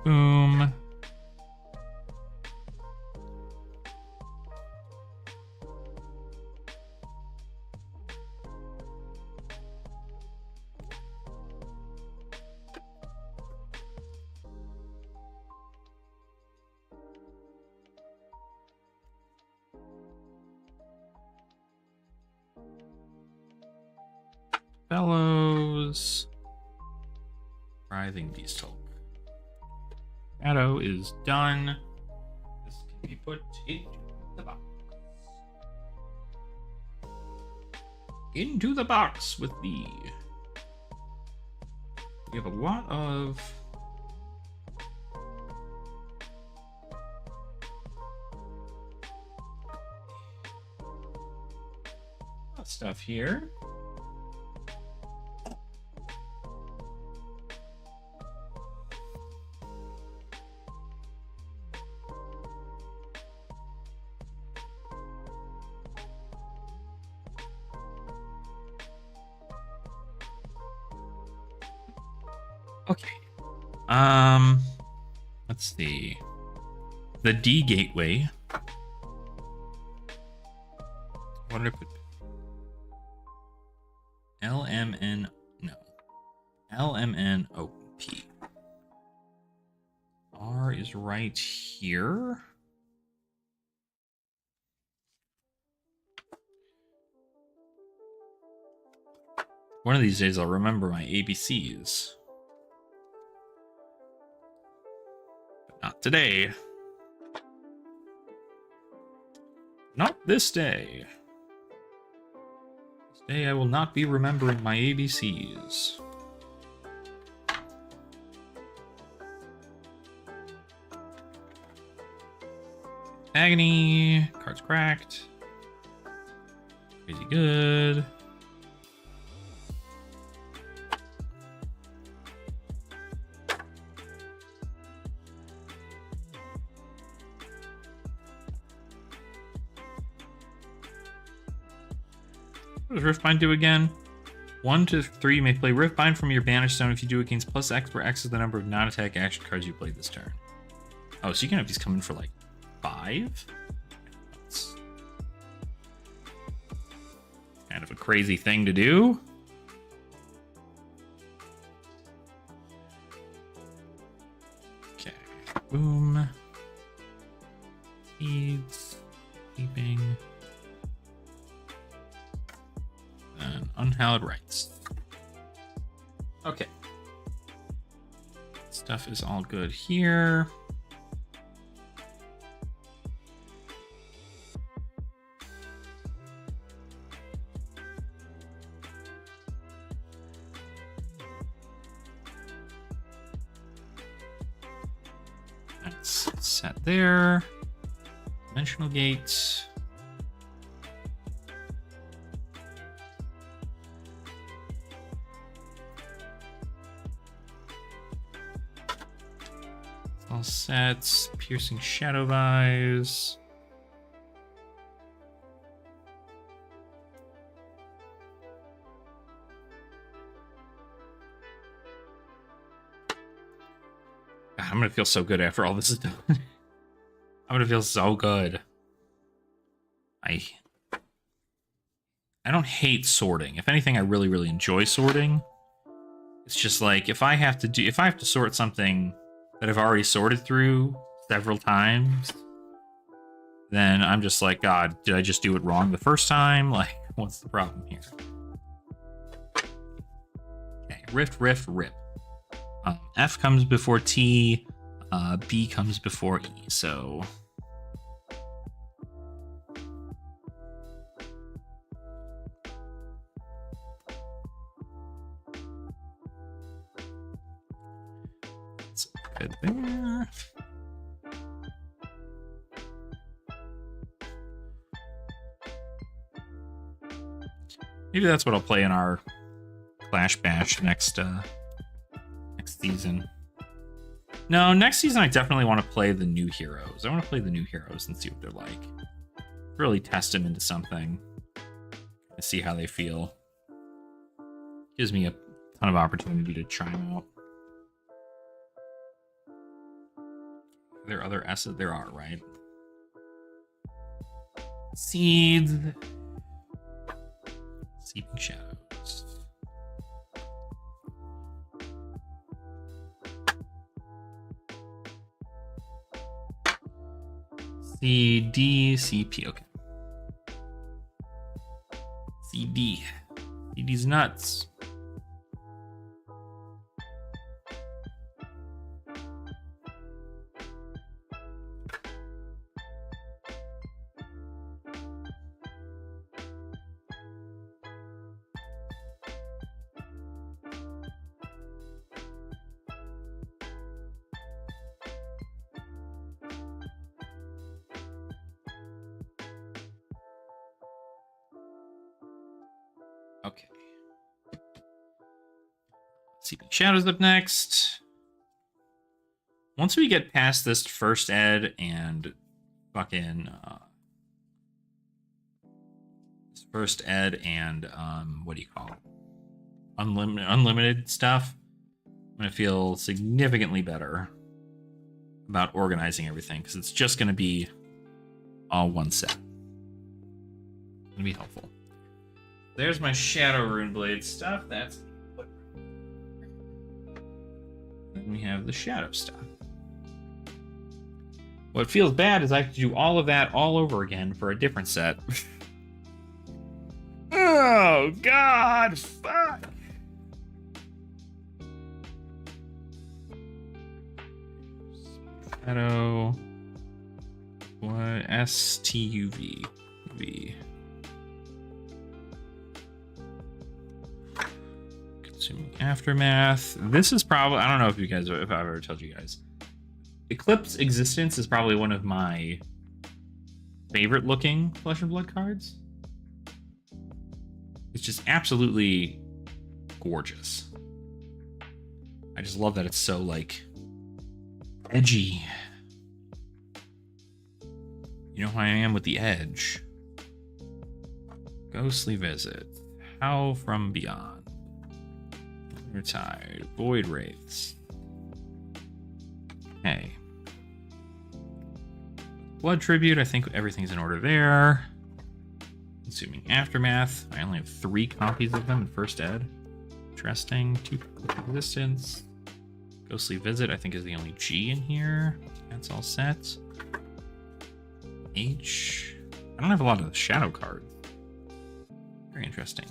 Boom. Bellows. Writhing Beast Hulk. Shadow is done. This can be put into the box. Into the box with the... We have a lot of... stuff here. Okay. Let's see. The D gateway. What did I put? LMN. No. LMNOP. R is right here. One of these days I'll remember my ABCs. But not today. Not this day. This day I will not be remembering my ABCs. Agony. Cards cracked. Crazy good. What does Riftbind do again? 1 to 3 may play Riftbind from your Banish Zone. If you do it gains plus X, where X is the number of non-attack action cards you played this turn. Oh, so you can have these coming for like 5? That's kind of a crazy thing to do. Okay. Boom. Feeds. Keeping. And unhallowed rights. Okay. Stuff is all good here. That's set there. Dimensional gates. All sets. Piercing Shadow Eyes. God, I'm gonna feel so good after all this is done. I'm gonna feel so good. I don't hate sorting. If anything, I really, really enjoy sorting. It's just like if I have to sort something that I've already sorted through several times, then I'm just like, God, did I just do it wrong the first time? Like, what's the problem here? Okay, rift, rip. F comes before T, B comes before E, so... That's good there. Maybe that's what I'll play in our Clash Bash next season. No, next season I definitely want to play the new heroes. I want to play the new heroes and see what they're like. Really test them into something. See how they feel. Gives me a ton of opportunity to try them out. Are there other S's? There are, right? Seeds. Seeping Shadows. C, D, C, P. Okay. C, D. CD's nuts. Okay. Seeping Shadows up next. Once we get past this first ed and fucking first ed and what do you call it? Unlimited stuff. I'm going to feel significantly better about organizing everything because it's just going to be all one set. It's going to be helpful. There's my Shadow Runeblade stuff. That's then we have the Shadow stuff. What feels bad is I have to do all of that all over again for a different set. Oh, God, fuck. Shadow. What? STUV. V. Consuming Aftermath. This is probably, I don't know if you guys, if I've ever told you guys. Eclipse Existence is probably one of my favorite looking Flesh and Blood cards. It's just absolutely gorgeous. I just love that it's so, like, edgy. You know how I am with the edge. Ghostly Visit. Howl from Beyond. Retired. Void Wraiths. Okay. Blood Tribute, I think everything's in order there. Consuming Aftermath. I only have 3 copies of them in first ed. Interesting. 2 Resistance. Ghostly Visit, I think, is the only G in here. That's all set. H. I don't have a lot of Shadow cards. Very interesting.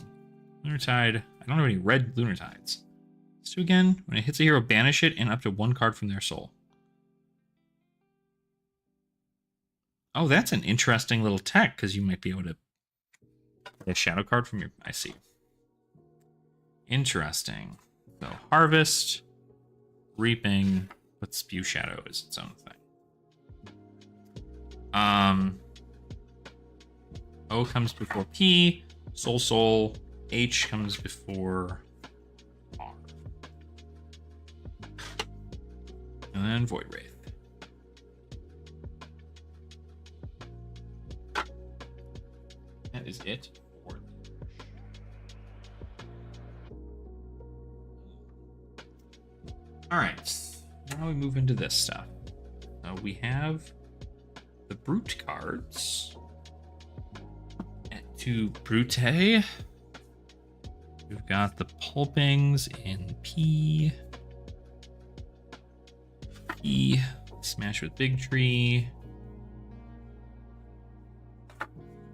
Lunar Tide. I don't have any red Lunar Tides. Let's do again. When it hits a hero, banish it and up to 1 card from their soul. Oh, that's an interesting little tech, because you might be able to get a Shadow card from your... I see. Interesting. So, Harvest, Reaping, but Spew Shadow is its own thing. O comes before P, Soul, H comes before R. And then Void Wraith. That is it for Alright, now we move into this stuff. We have the Brute cards. To Brute. We've got the Pulpings in P. E. Smash with Big Tree.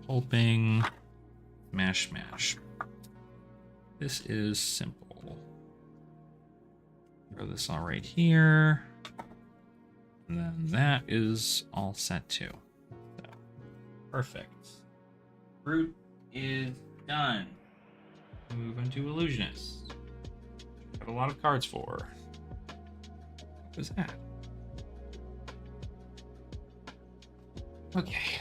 Pulping. Smash. This is simple. Throw this all right here. And then that is all set too. So, perfect. Brute is done. Move into Illusionist. Got a lot of cards for. What was that? Okay.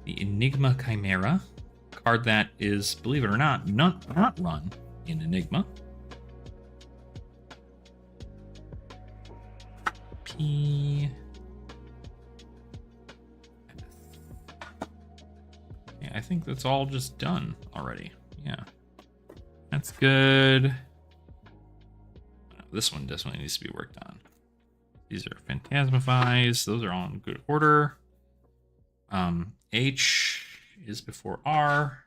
The Enigma Chimera. Card that is, believe it or not run in Enigma. P. Yeah, I think that's all just done already. Yeah. That's good. This one definitely needs to be worked on. These are Phantasmifies. Those are all in good order. H is before R.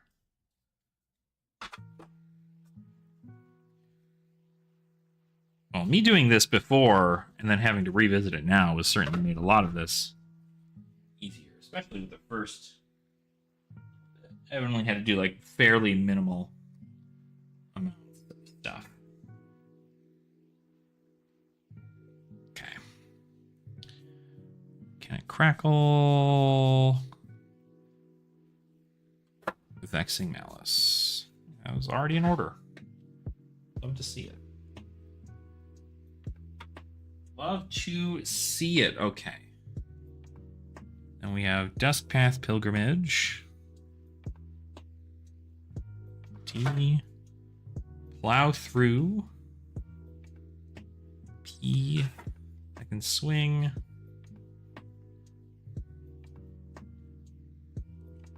Well, me doing this before and then having to revisit it now has certainly made a lot of this easier, especially with the first. I only had to do like fairly minimal amounts of stuff. Okay. Can I crackle? Vexing Malice. That was already in order. Love to see it. Love to see it. Okay. And we have Duskpath Pilgrimage. T. Plow Through. P. Second Swing.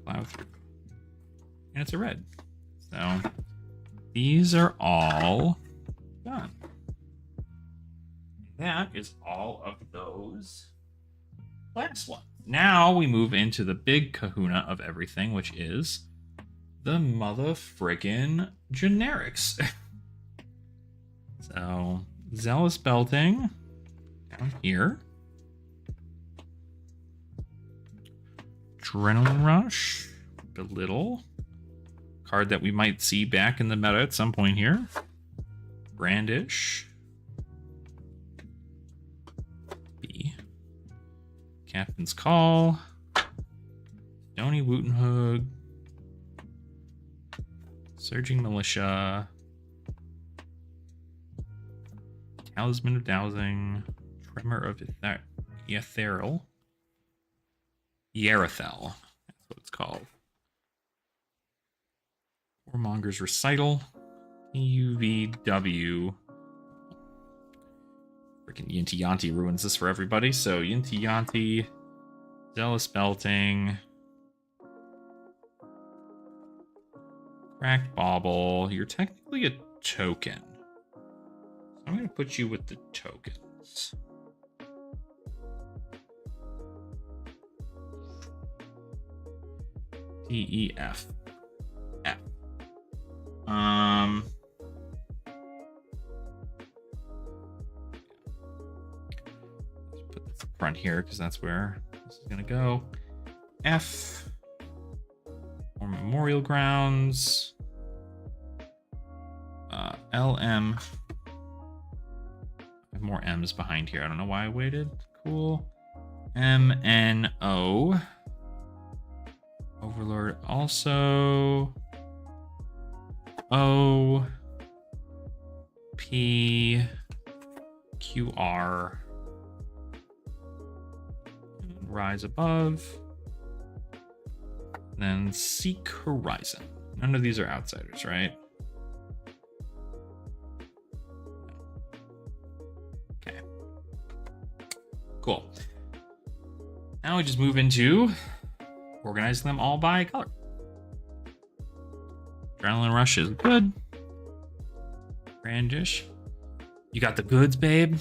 Plow Through. And it's a red. So these are all done. that is all of those last ones. Now we move into the big kahuna of everything, which is the mother friggin' generics. So, Zealous Belting down here. Adrenaline Rush, Belittle. Card that we might see back in the meta at some point here. Brandish. B. Captain's Call. Stony Wootenhoog. Surging Militia. Talisman of Dowsing. Tremor of Ethereal. Yerethel. That's what it's called. Warmonger's Recital. UVW. Freaking Yinti Yanti ruins this for everybody. So Yinti Yanti. Zealous Belting. Cracked Bauble. You're technically a token. So I'm going to put you with the tokens. DEF. F. Let's put this up front here because that's where this is going to go. F. More Memorial Grounds. LM. I have more M's behind here. I don't know why I waited. Cool. MNO. Overlord also. O. P. QR. Rise Above. Then Seek Horizon. None of these are outsiders, right? Okay. Cool. Now we just move into organizing them all by color. Adrenaline Rush is good. Brandish. You got the goods, babe.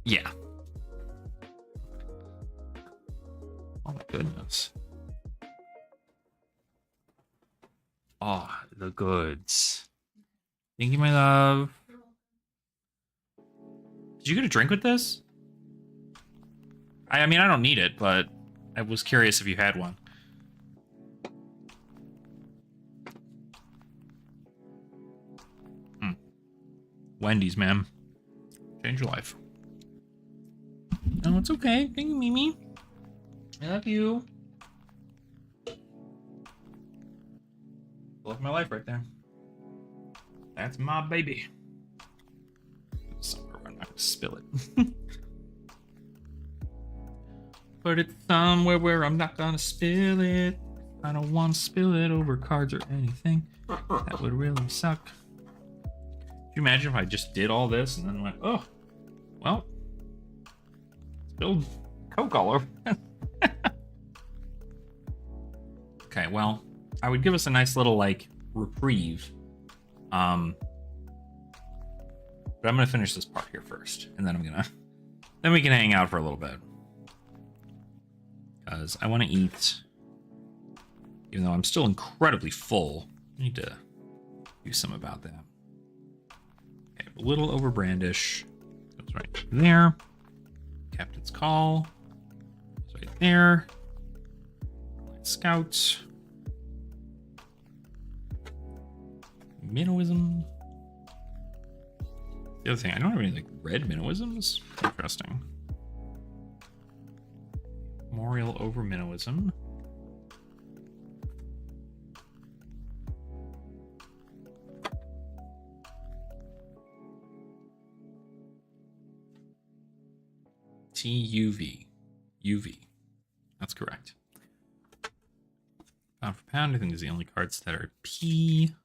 Yeah. Oh my goodness. Oh, the goods. Thank you, my love. Did you get a drink with this? I mean, I don't need it, but I was curious if you had one. Wendy's, ma'am. Change your life. No, it's okay. Thank you, Mimi. I love you. Love my life right there. That's my baby. Somewhere I'm not gonna spill it. Put it somewhere where I'm not gonna spill it. I don't want to spill it over cards or anything. That would really suck. Could you imagine if I just did all this and then went, oh, well, spilled Coke all over. Okay, well, I would give us a nice little, like, reprieve. But I'm gonna finish this part here first, and then then we can hang out for a little bit. Because I want to eat, even though I'm still incredibly full. I need to do something about that. Okay, a little over Brandish. Goes right there. Captain's Call. Goes right there. Scout. Minnowism. The other thing, I don't have any like red minnowisms. Interesting. Memorial over Minnowism. TUV. UV. That's correct. Pound for pound, I think these are the only cards that are P.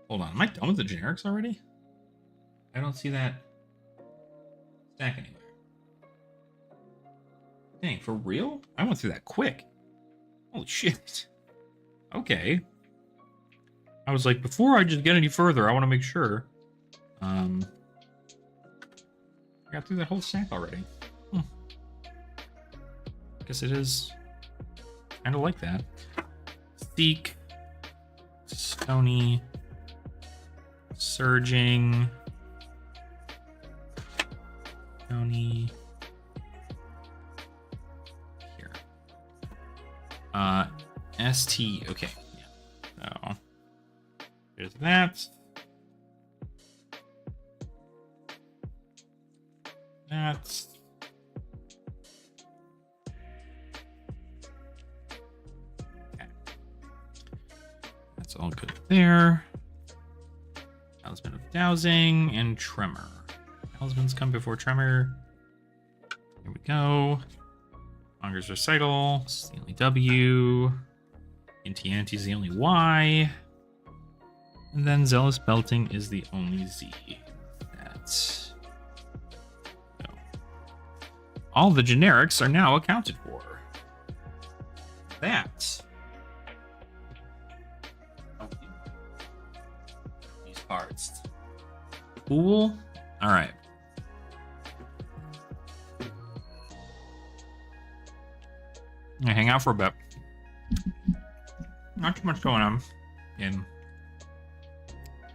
Hold on, am I done with the generics already? I don't see that stack anywhere. Dang, for real? I went through that quick. Holy shit. Okay. I was like, before I just get any further, I want to make sure. I got through that whole stack already. Guess it is kind of like that. Seek, Stony, Surging, Stony. Here. ST. Okay. Yeah. So there's that. That's. That's all good there. Talisman of Dowsing and Tremor. Talismans come before Tremor. Here we go. Monger's Recital. This is the only W. Inti is the only Y. And then Zealous Belting is the only Z. That's. No. All the generics are now accounted for. That. These parts. Cool. All right. I'm gonna hang out for a bit. Not too much going on in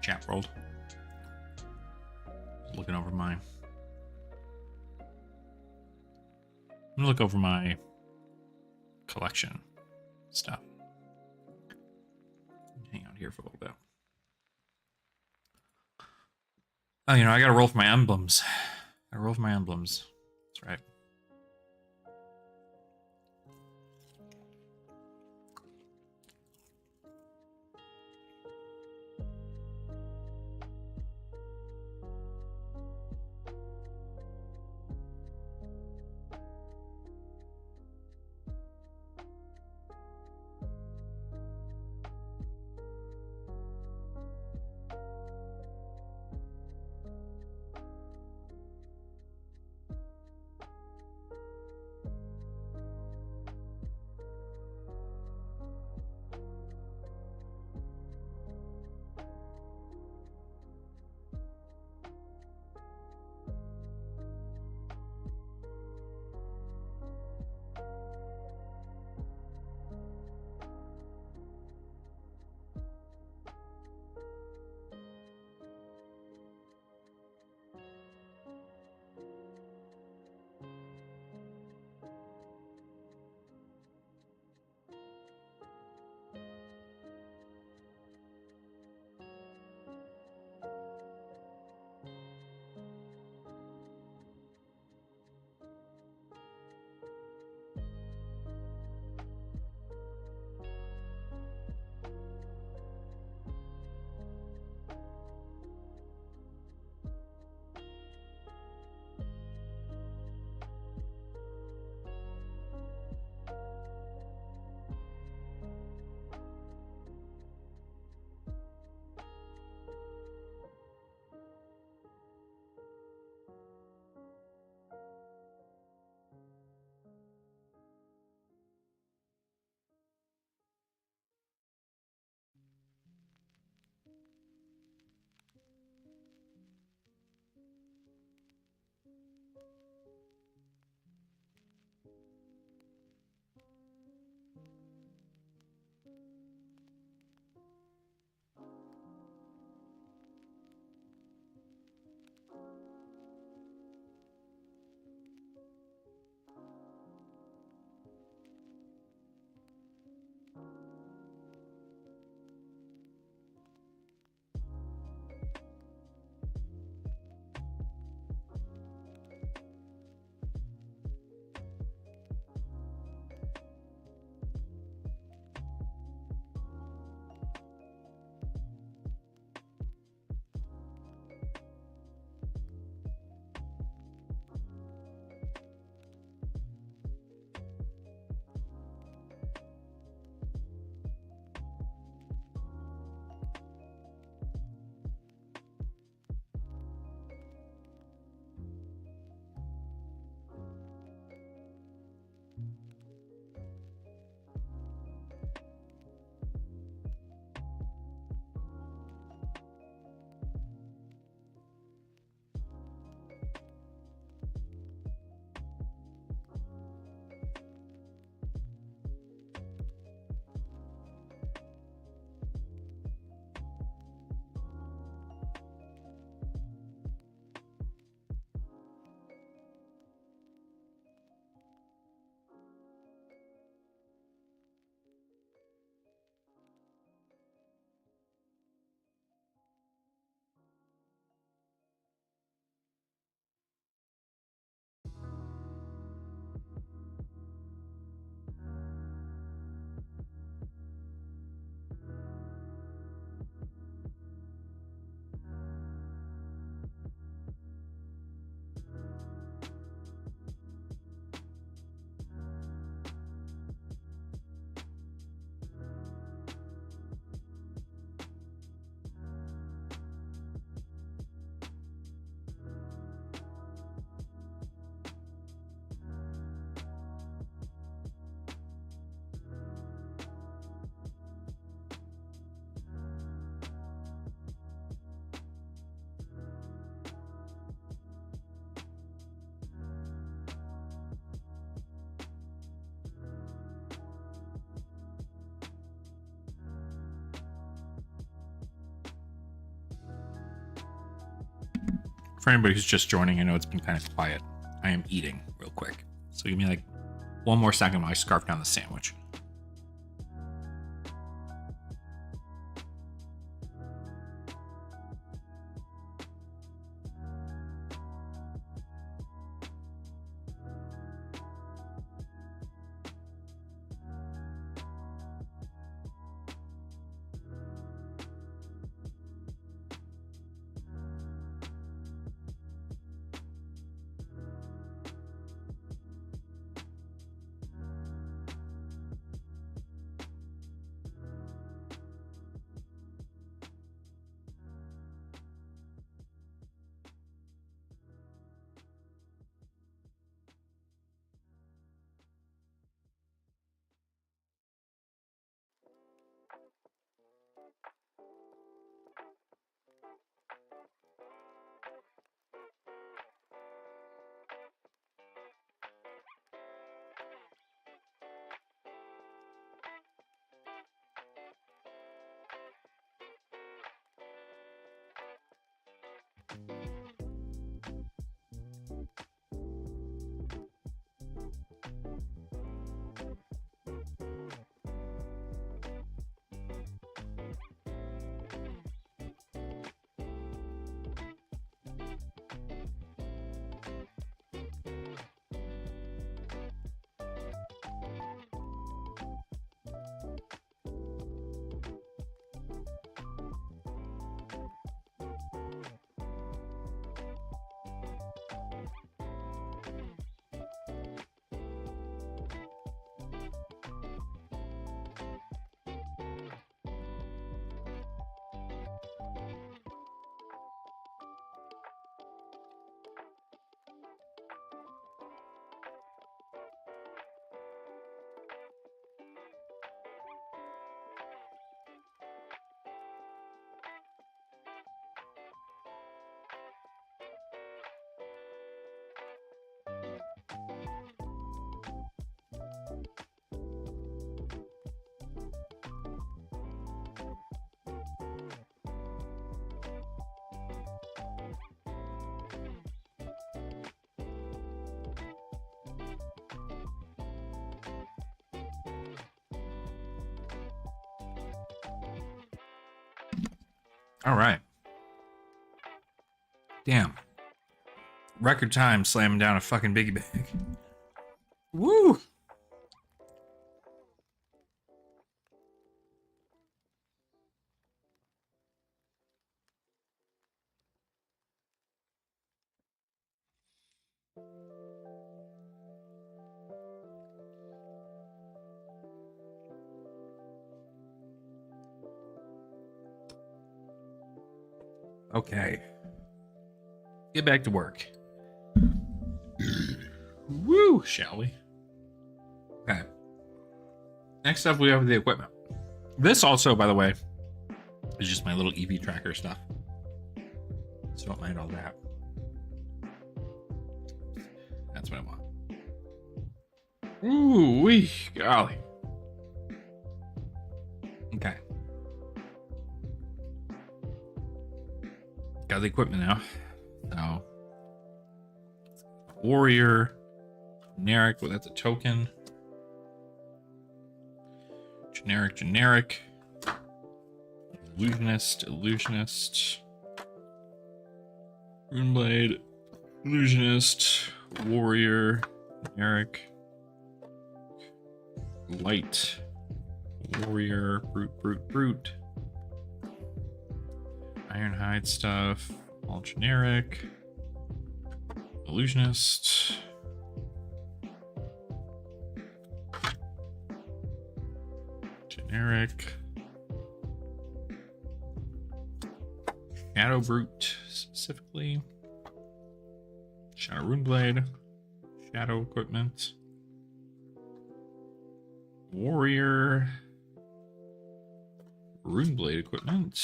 chat world. Looking over my. I'm gonna look over my collection stuff. Hang out here for a little bit. Oh, you know, I gotta roll for my emblems. I roll for my emblems. That's right. for anybody who's just joining, I know it's been kind of quiet. I am eating real quick. So give me like one more second while I scarf down the sandwich. All right. Damn. Record time slamming down a fucking biggie bag. Woo! Okay. Get back to work. Woo, shall we? Okay. Next up, we have the equipment. This also, by the way, is just my little EV tracker stuff. So don't mind all that. That's what I want. Ooh, wee, golly. Okay. Got the equipment now. So, warrior, generic. Well, that's a token. Generic. Illusionist. Runeblade, illusionist, warrior, generic, light, warrior, brute. Ironhide stuff, all generic. Illusionist. Generic. Shadow Brute, specifically. Shadow Runeblade. Shadow Equipment. Warrior. Runeblade Equipment.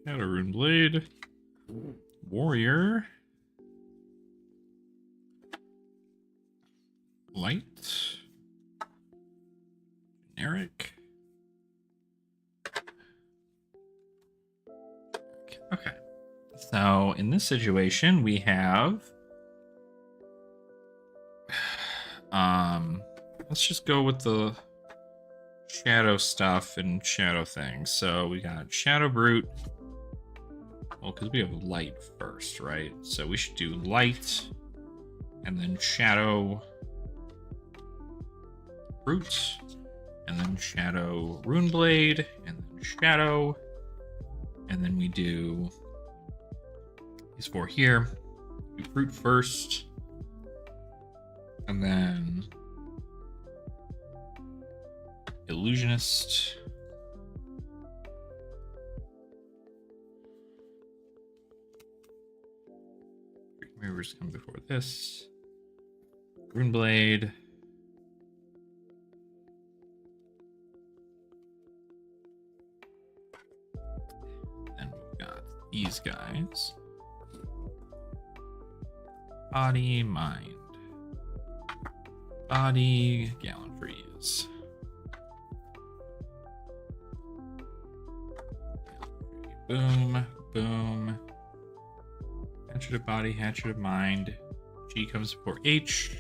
Shadow Runeblade. Warrior. Light. Generic. Okay. So in this situation, we have, let's just go with the shadow stuff and shadow things. So we got Shadow Brute. Well, because we have light first, right? So we should do light and then Shadow Brute and then Shadow Runeblade and then Shadow. And then we do these four here. Do Brute first. And then Illusionist. Mirrors come before this. Runeblade. Then we've got these guys. Body, mind. Body, Gallantries. Boom, boom. Hatchet of body, hatchet of mind. G comes before H.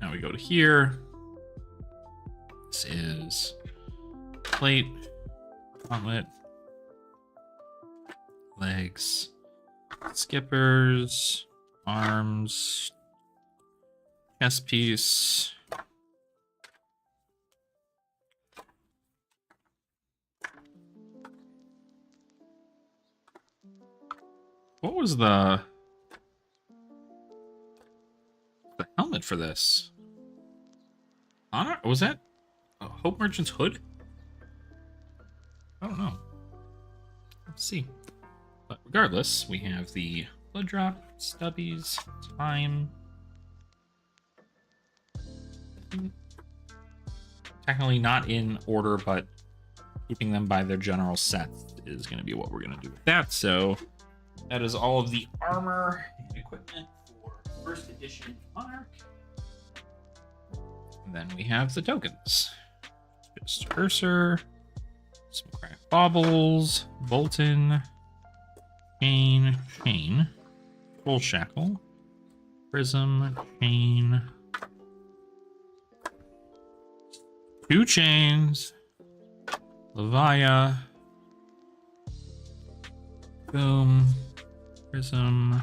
Now we go to here. This is plate, gauntlet, legs, skippers, arms, chest piece. What was the helmet for this? Honor? Was that Hope Merchant's hood? I don't know. Let's see. But regardless, we have the blood drop, stubbies, time. Technically not in order, but keeping them by their general sets is going to be what we're going to do with that. So that is all of the armor and equipment for first edition Monarch. And then we have the tokens. Just Cursor, some cracked baubles, Bolton, Chain, Full Shackle, Prism, Chain, 2 chains, Levia, Boom, Prism,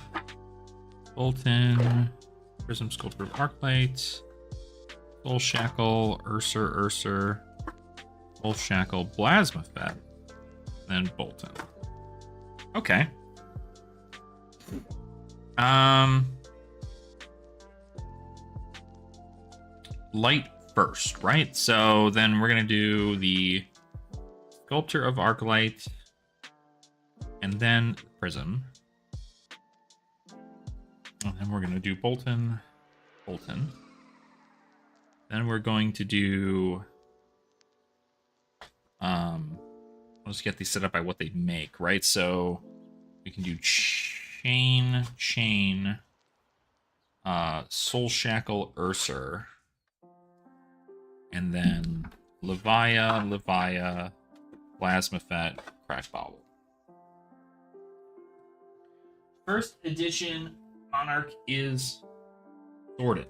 Bolton, Prism Sculptor of Arclight, Full Shackle, Urser, Full Shackle, Plasma Fett, then Bolton. Okay. Light first, right? So then we're gonna do the Sculptor of Arclight, and then Prism. And then we're gonna do Bolton. Then we're going to do let's get these set up by what they make, right? So we can do chain, Soul Shackle, Urser, and then Levia, Plasma Fett, Cracked Bauble. First edition Monarch is sorted.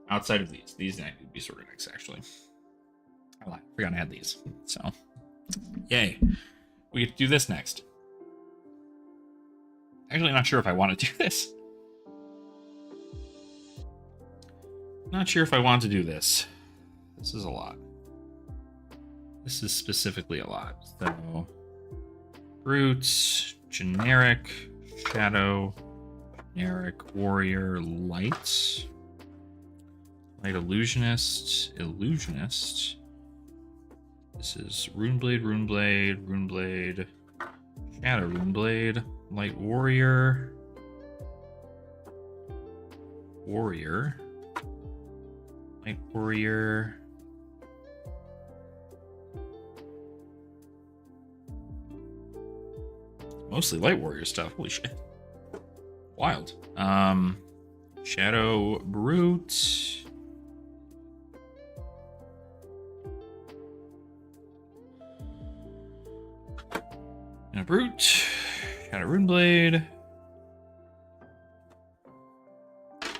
Outside of these need to be sorted next, actually. I lied. Forgot I had these. So, yay. We get to do this next. Actually, not sure if I want to do this. Not sure if I want to do this. This is a lot. This is specifically a lot. So, Brutes, generic, shadow, generic, warrior, light, illusionist. This is Runeblade, shadow Runeblade, light warrior, light warrior, mostly light warrior stuff. Holy shit. Wild. Shadow Brute. And a Brute. Shadow Runeblade.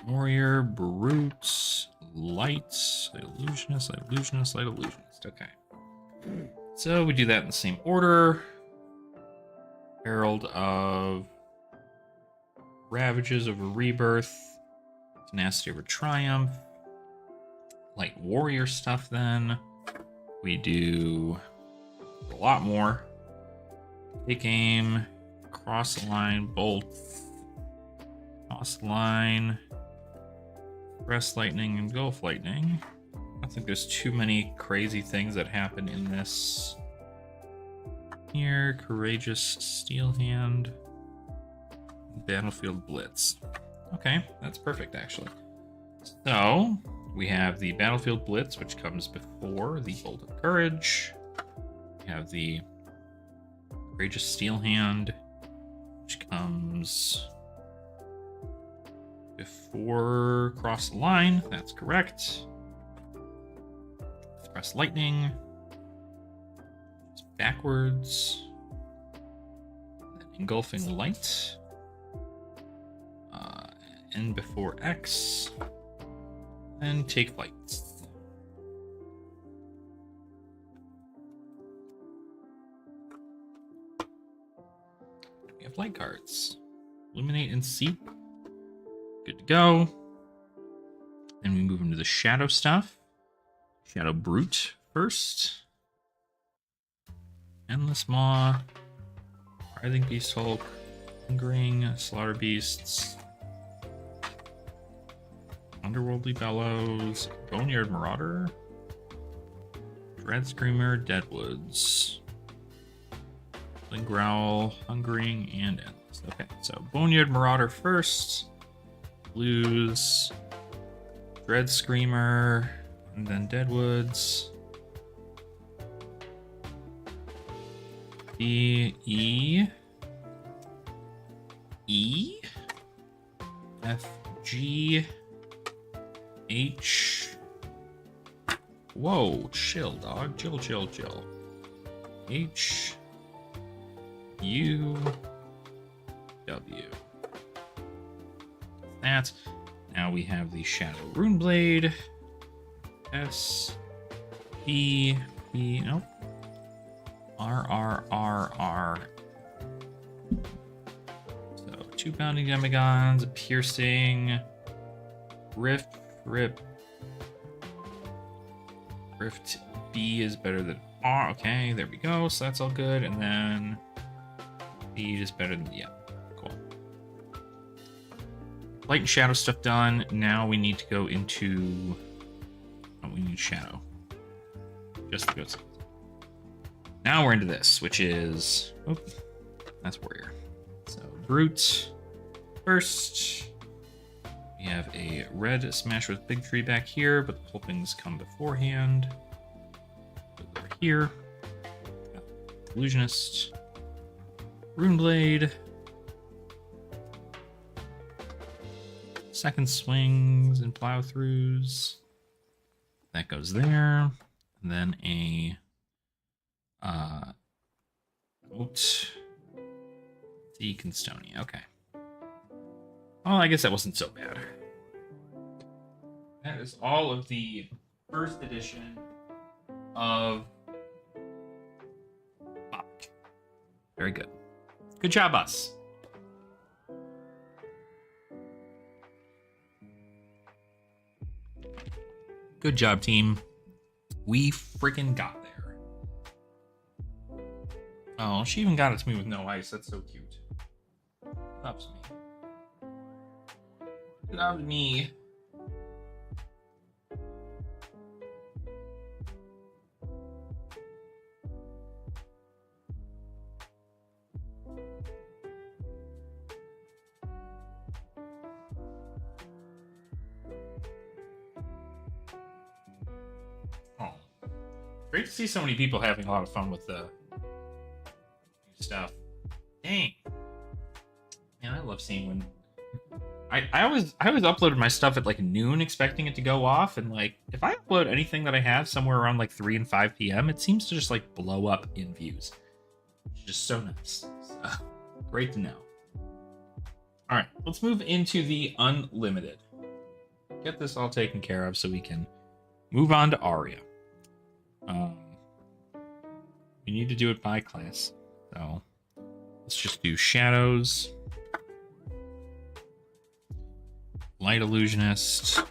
Warrior, Brute, Light, Light Illusionist, Light Illusionist, Light Illusionist. Okay. So we do that in the same order. Herald of Ravages over Rebirth. Tenacity over Triumph. Light Warrior stuff then. We do a lot more. Take aim. Cross the line. Bolt. Cross the line. Breast Lightning and Gulf Lightning. I don't think there's too many crazy things that happen in this. Here, Courageous Steel Hand. Battlefield Blitz. Okay, that's perfect actually. So, we have the Battlefield Blitz, which comes before the Bolt of Courage. We have the Courageous Steel Hand, which comes before Cross the Line. That's correct. Express Lightning. Just backwards. Then Engulfing Light. N before X. And Take Flight. We have light cards. Illuminate and Seep. Good to go. Then we move into the shadow stuff. Shadow Brute first. Endless Maw. Writhing Beast Hulk. Hungering. Slaughter Beasts. Underworldly Bellows. Boneyard Marauder. Dread Screamer. Deadwoods. Growl. Hungering. And Endless. Okay, so Boneyard Marauder first. Blues. Dread Screamer. And then Deadwoods. D, E. E. F, G. H. Whoa, chill, dog. Chill, chill, chill. H. U. W. That. Now we have the Shadow Runeblade. S. B. B. Nope. R. R. R. R. So 2 Bounding Demigons, a Piercing. Rift. Rip. Rift B is better than R. Okay, there we go. So that's all good. And then B is better than, yeah, cool. Light and shadow stuff done. Now we need to go into, oh, we need shadow. Just to go. Now we're into this, which is, oh, that's warrior. So Brute first. We have a red Smash with Big Tree back here, but the pulpings come beforehand. Over here. Illusionist. Runeblade. Second swings and plow throughs. That goes there. And then a the Constonia. Okay. Well, I guess that wasn't so bad. That is all of the first edition of Bach. Very good. Good job, us. Good job, team. We freaking got there. Oh, she even got it to me with no ice. That's so cute. Loves me. Loves me. Oh, great to see so many people having a lot of fun with the stuff. Dang. Man, I love seeing when I always uploaded my stuff at like noon expecting it to go off, and like if I upload anything that I have somewhere around like 3 and 5 p.m. it seems to just like blow up in views. It's just so nice. So, Great to know. All right, let's move into the unlimited. Get this all taken care of so we can move on to Aria. We need to do it by class. So let's just do Shadows, Light Illusionist,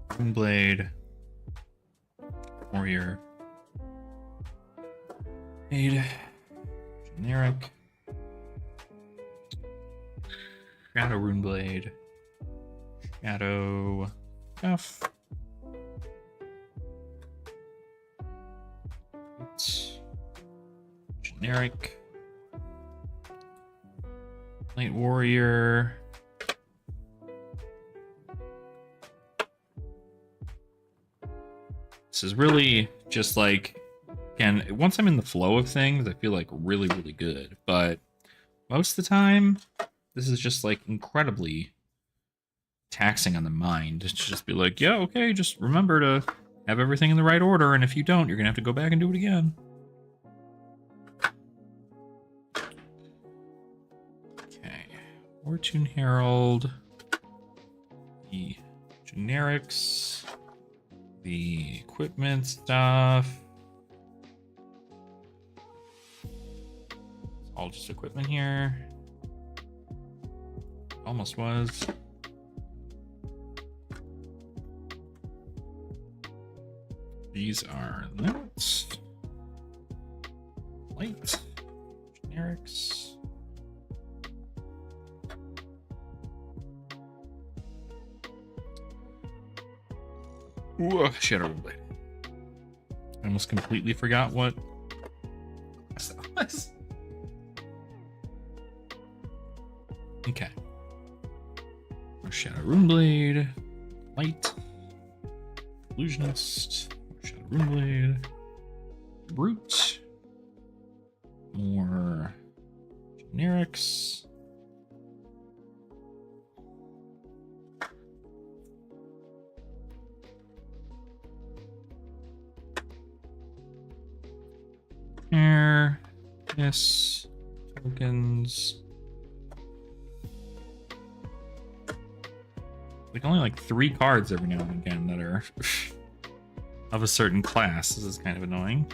Moonblade, Warrior, Aid, Generic, Shadow Runeblade, Shadow F, Generic, Light Warrior, this is really just like, again, once I'm in the flow of things, I feel like really, really good, but most of the time, this is just like incredibly taxing on the mind to just be like, yeah, okay, just remember to have everything in the right order, and if you don't, you're gonna have to go back and do it again. Okay, Fortune Herald, the generics, the equipment stuff. It's all just equipment here. Almost was. These are limits, light, generics. Ooh, Shadow Blade. I almost completely forgot what class that was. Okay. Shadow Runeblade, Light, Illusionist, Shadow Runeblade, Brute, more generics. Here, yes, tokens. Like only like 3 cards every now and again that are of a certain class. This is kind of annoying.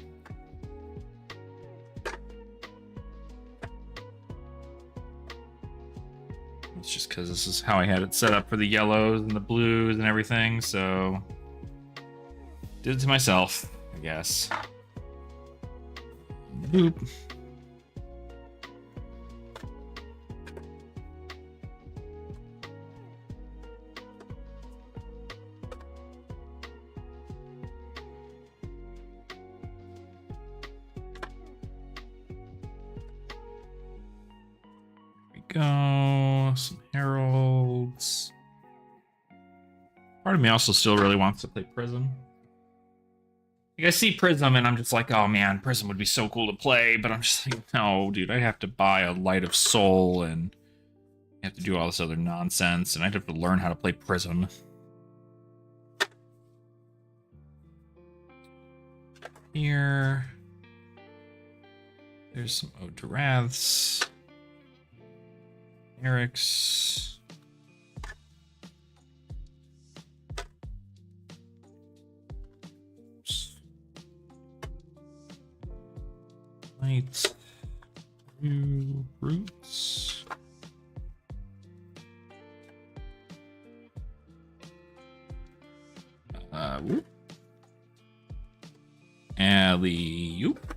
It's just because this is how I had it set up for the yellows and the blues and everything, so did it to myself, I guess. Boop. Go, some heralds. Part of me also still really wants to play Prism. Like I see Prism and I'm just like, oh man, Prism would be so cool to play, but I'm just like, no, dude, I'd have to buy a Light of Soul and have to do all this other nonsense, and I'd have to learn how to play Prism. Here. There's some Ode to Wraths. Eric's. Light. New roots. Whoop. Alley-oop.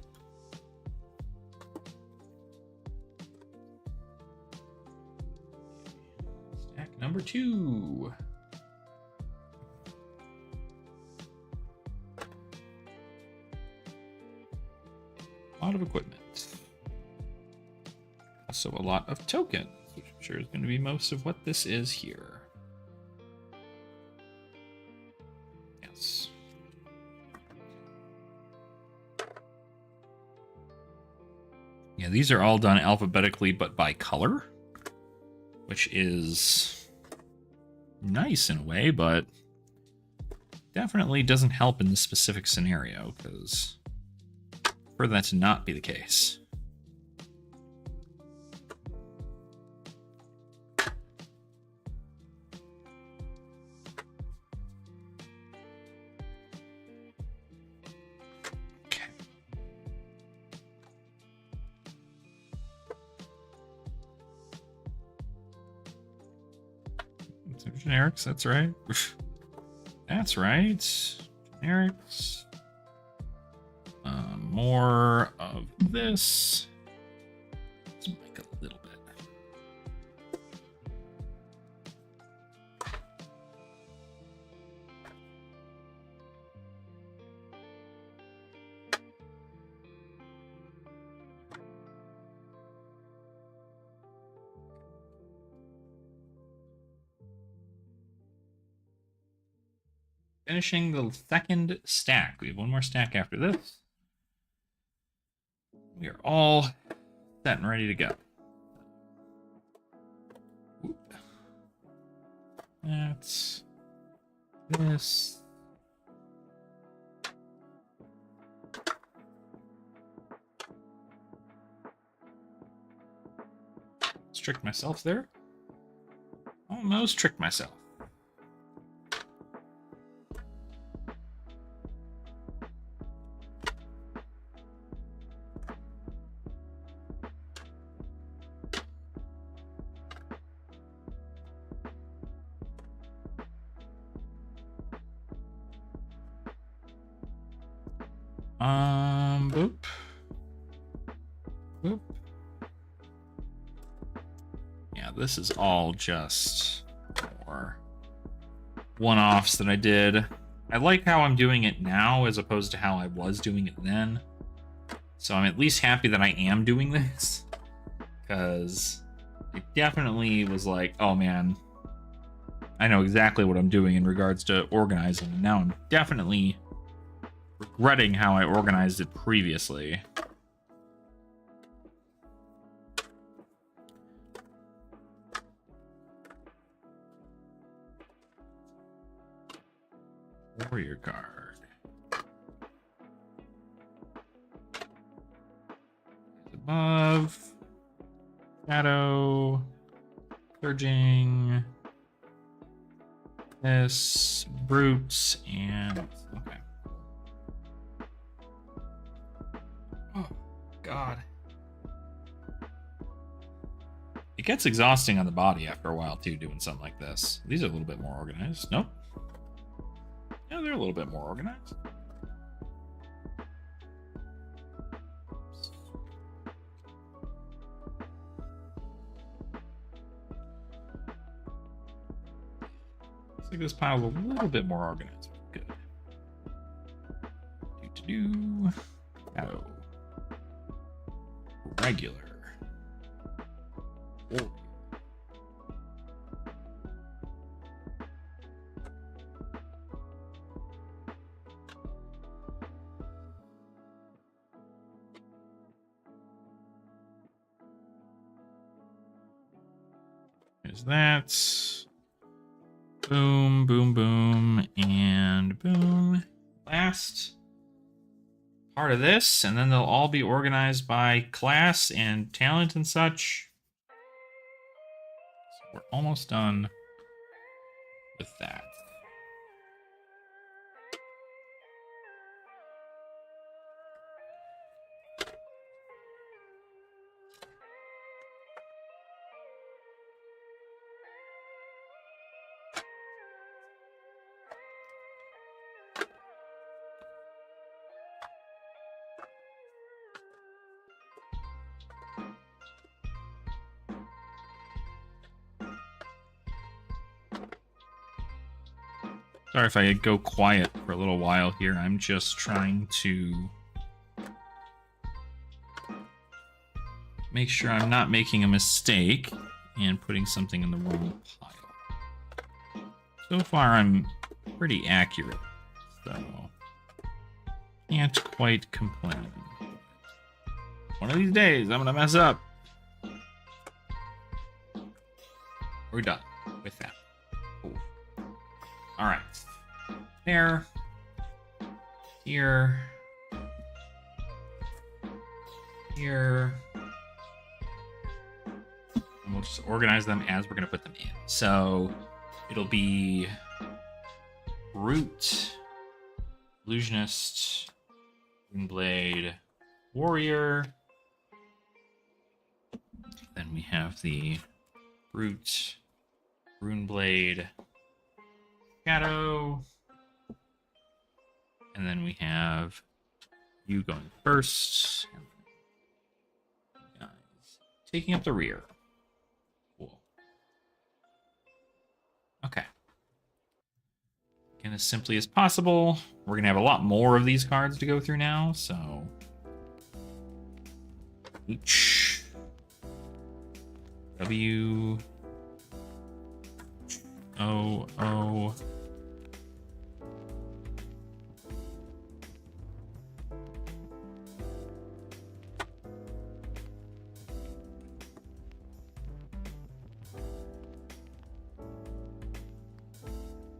Stack number 2. A lot of equipment. Also a lot of tokens, which I'm sure is going to be most of what this is here. Yes. Yeah, these are all done alphabetically, but by color, which is nice in a way, but definitely doesn't help in this specific scenario, because for that to not be the case. Generics, that's right. That's right. Generics. More of this. Let's make a little bit. Finishing the second stack. We have one more stack after this. We are all set and ready to go. Oop. That's this. Tricked myself there. Almost tricked myself. Boop. Boop. Yeah, this is all just more one-offs that I did. I like how I'm doing it now as opposed to how I was doing it then. So I'm at least happy that I am doing this, because it definitely was like, oh man, I know exactly what I'm doing in regards to organizing. And now I'm definitely regretting how I organized it previously. Warrior card. Above. Shadow. Surging. This. Brutes. And... okay. Oh, God. It gets exhausting on the body after a while, too, doing something like this. These are a little bit more organized. Nope. Yeah, they're a little bit more organized. Looks like this pile's a little bit more organized. Good. Do. Oh. Regular. Whoa. There's that. Boom, boom, boom, and boom. Last part of this, and then they'll all be organized by class and talent and such. So we're almost done with that. Sorry if I go quiet for a little while here. I'm just trying to make sure I'm not making a mistake and putting something in the wrong pile. So far, I'm pretty accurate, so can't quite complain. One of these days, I'm gonna mess up. We're done with that. Cool. All right. There. Here. Here. And we'll just organize them as we're going to put them in. So it'll be Root, Illusionist, Runeblade, Warrior. Then we have the Root, Runeblade, Shadow. And then we have you going first. And you guys taking up the rear. Cool. Okay. And as simply as possible, we're going to have a lot more of these cards to go through now, so... H. W. O. O.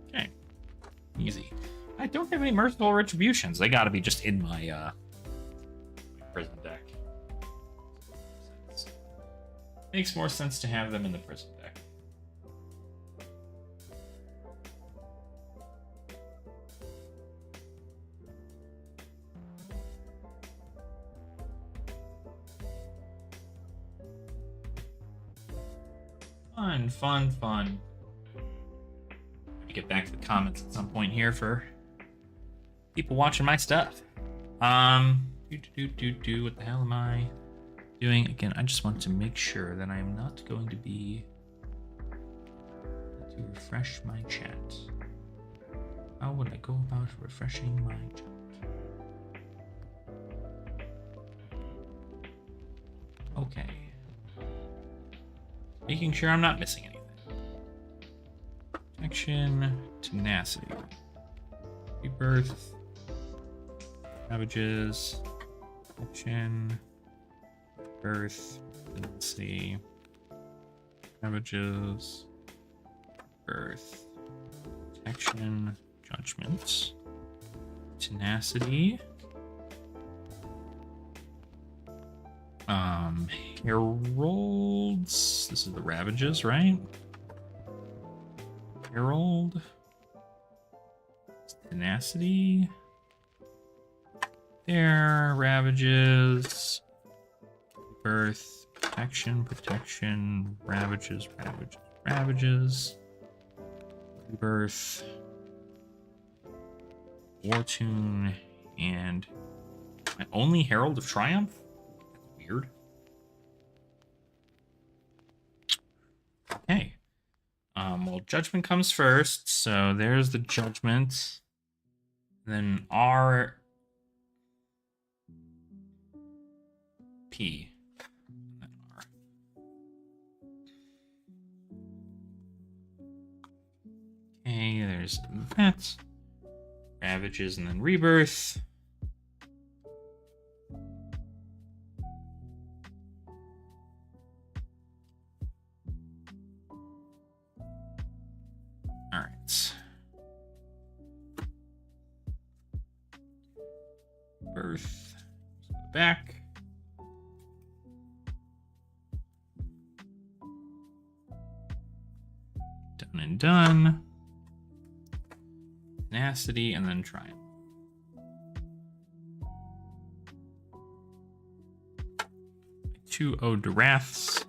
Okay. Easy. I don't have any Merciful Retributions. They gotta be just in my prison deck. Makes more sense to have them in the prison deck. Fun, fun, fun. Let me get back to the comments at some point here for people watching my stuff. What the hell am I doing? Again, I just want to make sure that I am not going to be to refresh my chat. How would I go about refreshing my chat? Okay. Making sure I'm not missing anything. Protection, tenacity, rebirth, ravages, protection, birth, tenacity, ravages, birth, protection, judgment, tenacity, heralds. This is the ravages, right? Herald, tenacity, there, ravages, birth, protection, protection, ravages, ravages, ravages, rebirth, fortune, and my only Herald of Triumph? That's weird. Okay. Well, judgment comes first, so there's the judgment. Then R P. Okay, there's that. Ravages and then rebirth. All right. Birth. Back. Done and done. Tenacity and then Triumph. 2 Ode to Wraths.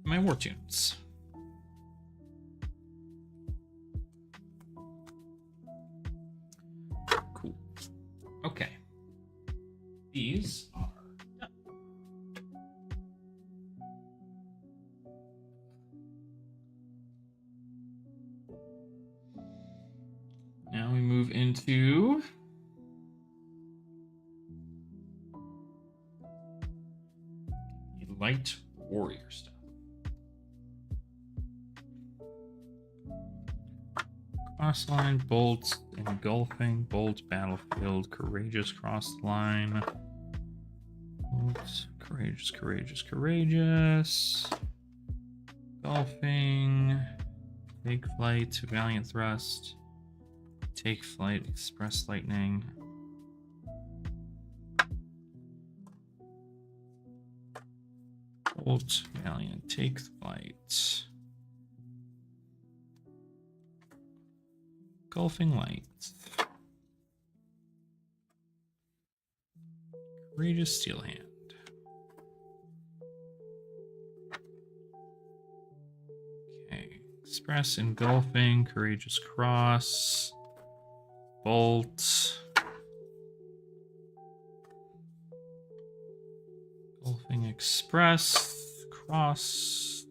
My War Tunes. Cool. Okay. These are done. Now we move into light warrior stuff. Crossline, bolts, engulfing, bolt, battlefield, courageous, cross the line. Bolts, courageous, courageous, courageous. Engulfing, take flight, valiant thrust, take flight, express lightning. Bolt, valiant, take flight. Engulfing light. Courageous steel hand. Okay, Express, Engulfing, Courageous Cross, Bolt. Engulfing Express, Cross,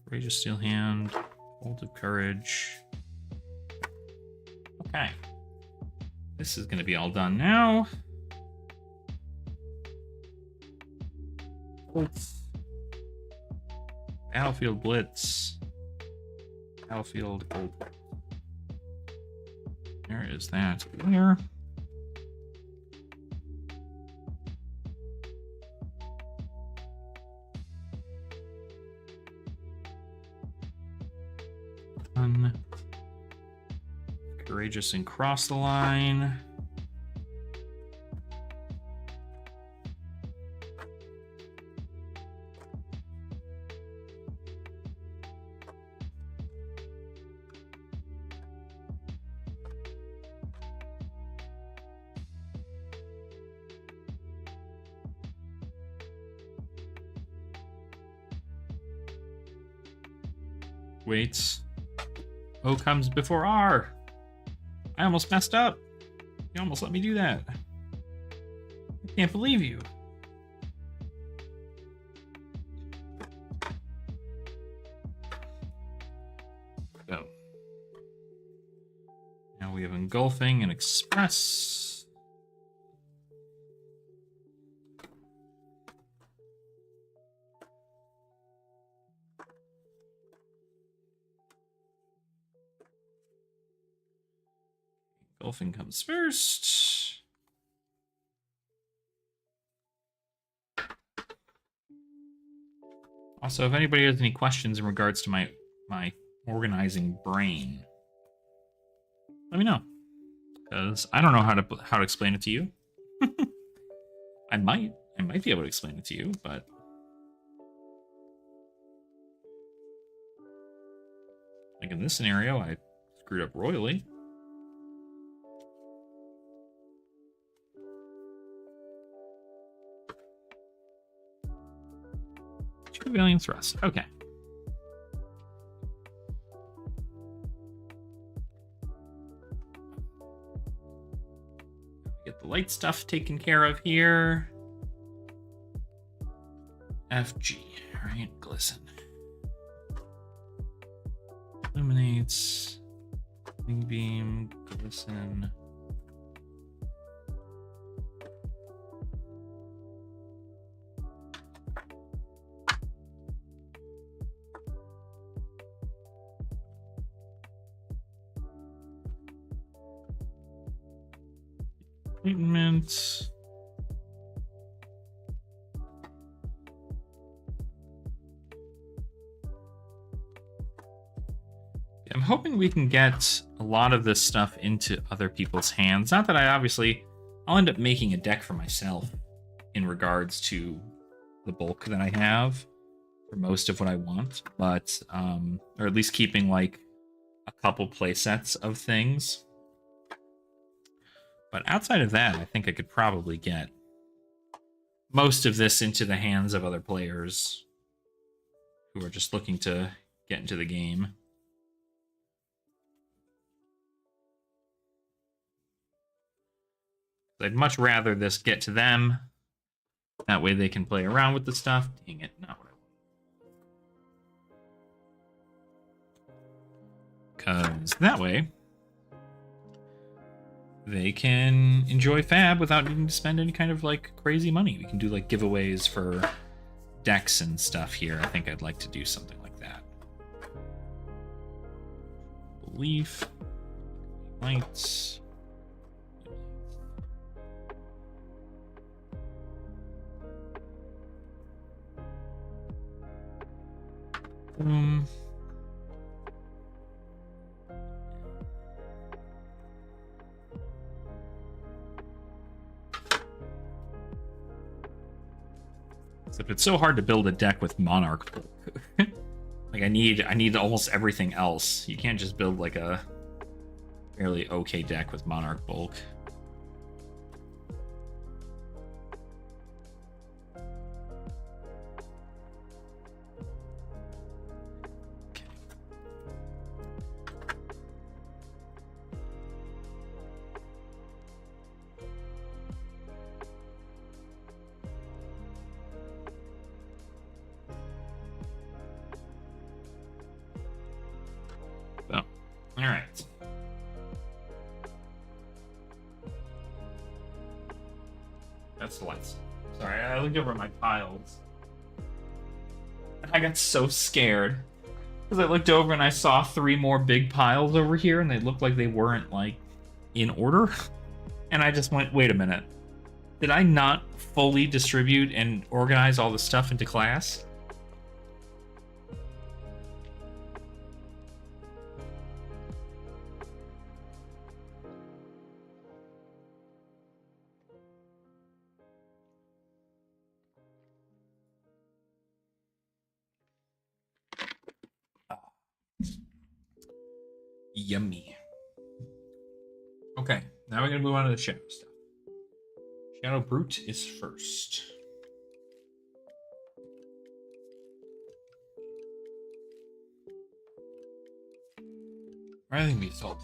Courageous Steel Hand, Bolt of Courage. Okay. This is going to be all done now. Blitz. Battlefield Blitz. Battlefield Gold. There is that. Where? Courageous and cross the line. Wait. O comes before R. I almost messed up. You almost let me do that. I can't believe you. Go. Now we have Engulfing and Express. Engulfing comes first. Also, if anybody has any questions in regards to my organizing brain, let me know, because I don't know how to explain it to you. I might be able to explain it to you, but like in this scenario, I screwed up royally. Valiant Thrust. Okay. Get the light stuff taken care of here. FG. All right, glisten. Illuminates. Wing beam. Glisten. Treatment. I'm hoping we can get a lot of this stuff into other people's hands. Not that I'll end up making a deck for myself in regards to the bulk that I have for most of what I want, but or at least keeping like a couple play sets of things. But outside of that, I think I could probably get most of this into the hands of other players who are just looking to get into the game. I'd much rather this get to them. That way they can play around with the stuff. Dang it, not what I want. Because that way they can enjoy Fab without needing to spend any kind of like crazy money. We can do like giveaways for decks and stuff here. I think I'd like to do something like that. Belief. Lights. Boom. Except it's so hard to build a deck with Monarch Bulk. Like I need almost everything else. You can't just build like a fairly okay deck with Monarch Bulk. That's the lights. Sorry, I looked over at my piles. And I got so scared. Because I looked over and I saw 3 more big piles over here, and they looked like they weren't, like, in order. And I just went, wait a minute. Did I not fully distribute and organize all the stuff into class? Yummy. Okay, now we're gonna move on to the shadow stuff. Shadow Brute is first. Writhing Beast Hulk.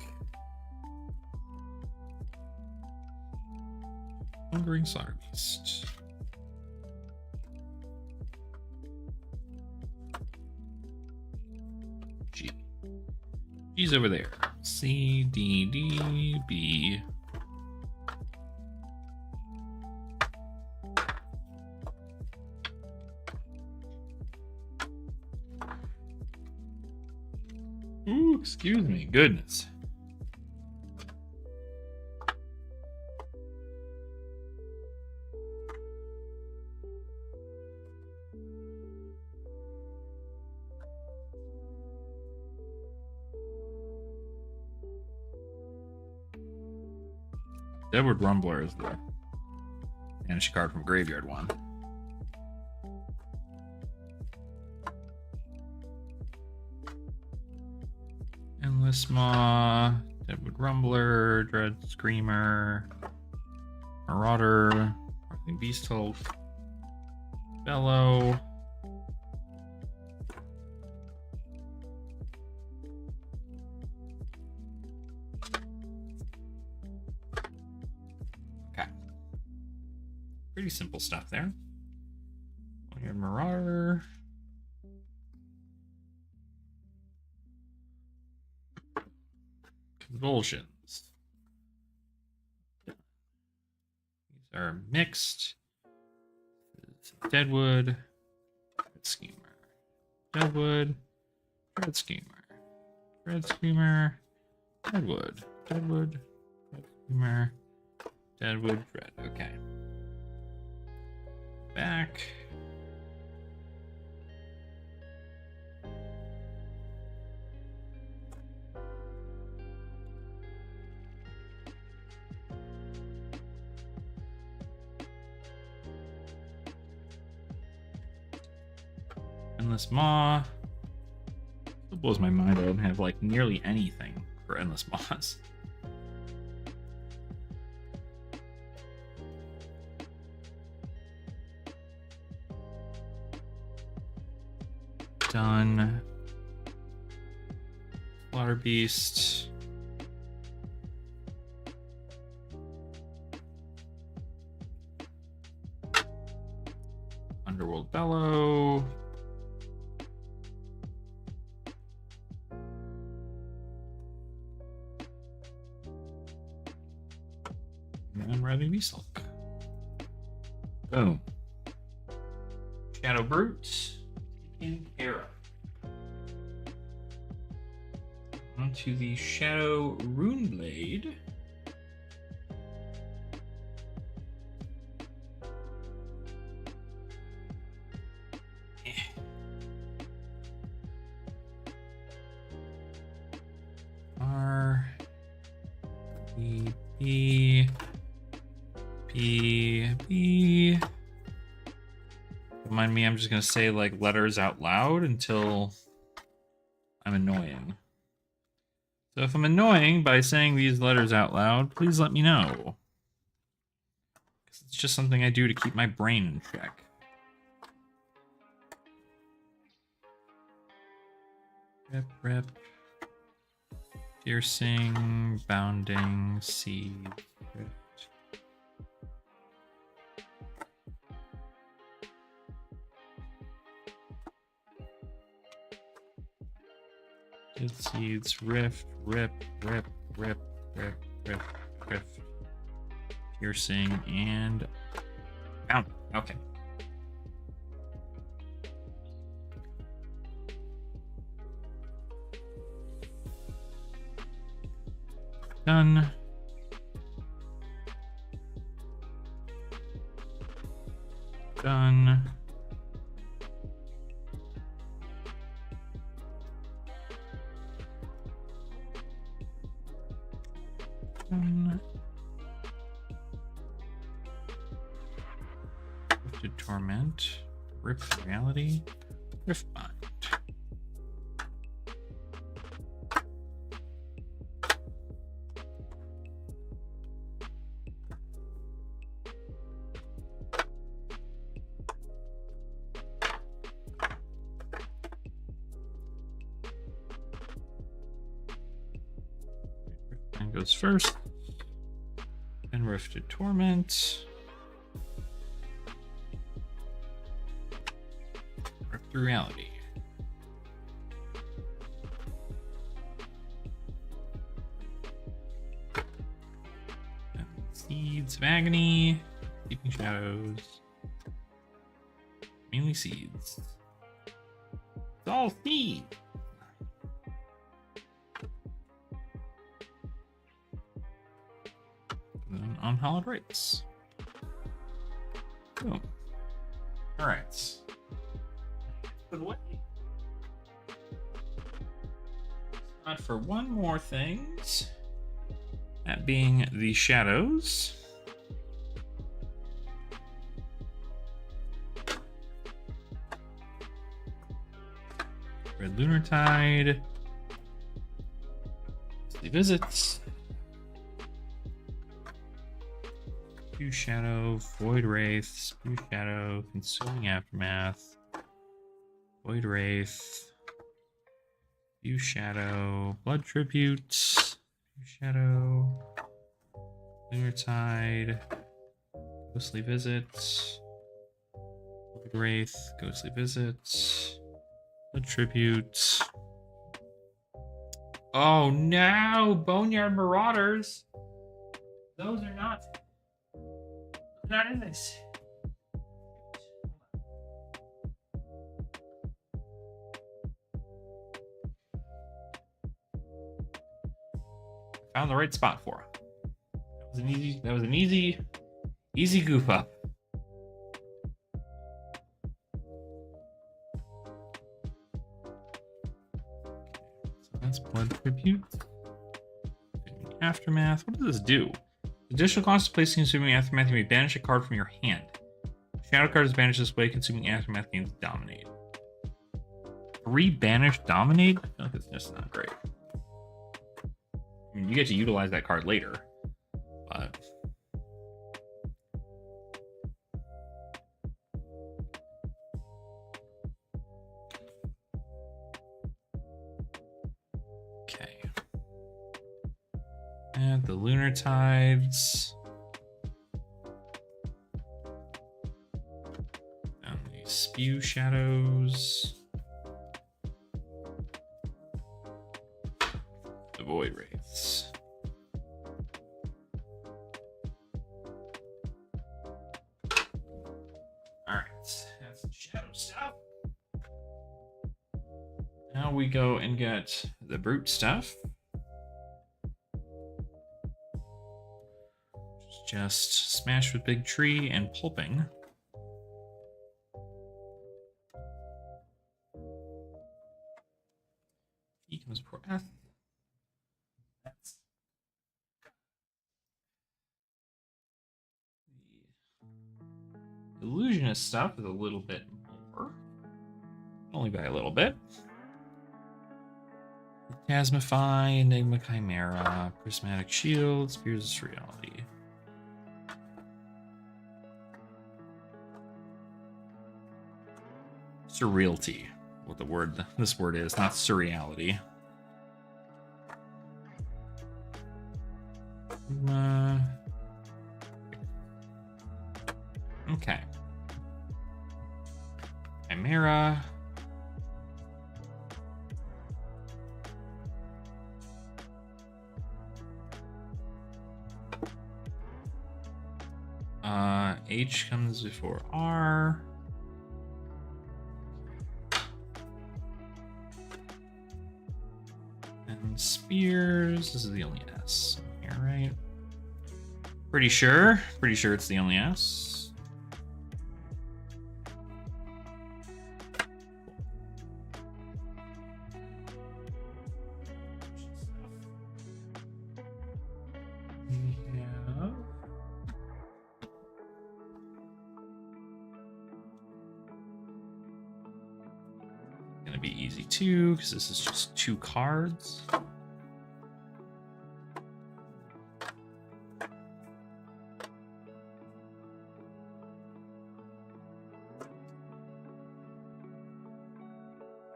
Hungering Slaughter Beast. G. G's over there. C, D, D, B. Ooh, excuse me. Goodness. Deadwood Rumbler is the banish card from Graveyard one. Endless Maw, Deadwood Rumbler, Dread Screamer, Marauder, Writhing Beast Hulk, Bellow. Pretty simple stuff there. We have Marauder. Convulsions. These are mixed. Deadwood. Dread Schemer. Deadwood. Dread Schemer. Dread Schemer. Deadwood. Deadwood. Dread Schemer. Deadwood. Dread. Okay. Back. Endless Maw. It blows my mind I don't have like nearly anything for Endless Maws. Done. Slaughter Beast. Underworld Bellow. And Writhing Beast Hulk. Boom. Shadow Brute. In Era. Onto the Shadow Runeblade. R B B B B. Don't mind me, I'm just gonna say like letters out loud until I'm annoying. So if I'm annoying by saying these letters out loud, please let me know. Because it's just something I do to keep my brain in check. Rip, rip. Piercing, bounding, seed, rift. Dead seeds, rift, rip, rip, rip, rip, rip, rift. Piercing and Found it. Okay. Done. Done. Done. Rifted Torment. Rift Reality. Rift Bind. Bind goes first. Then Rifted Torment. Rift Reality. And Seeds of Agony. Sleeping Shadows. Mainly seeds. It's all seeds. And then unhallowed rites. Boom. All right. Good way. Not for one more things. That being the shadows. Red Lunar Tide. The visits. Spew Shadow, Void Wraith, Spew Shadow, Consuming Aftermath, Void Wraith, Spew Shadow, Blood Tribute, Spew Shadow, Lunar Tide, Ghostly Visit, Void Wraith, Ghostly Visit, Blood Tribute. Oh no! Boneyard Marauders! Those are not in this. Found the right spot for it. That was an easy goof up. So that's Blood Tribute. Aftermath. What does this do? Additional cost of placing Consuming Aftermath, you may banish a card from your hand. Shadow card is banished this way, Consuming Aftermath gains Dominate. 3 banish Dominate? I feel like it's just not great. I mean, you get to utilize that card later, but... Okay. And the Lunar Tides. And the Spew Shadows. The Void Wraiths. Alright, that's the shadow stuff. Now we go and get the brute stuff. Just smash with Big Tree and pulping. He comes poor F. That's the illusionist stuff is a little bit more. Only by a little bit. Tasmify, Enigma Chimera, Prismatic Shield, Spears of Reality. Surrealty, what this word is, not surreality. Okay. Chimera. H comes before R. And spears, this is the only S here, right? Pretty sure it's the only S. Yeah. Gonna be easy too, because this is just 2 cards.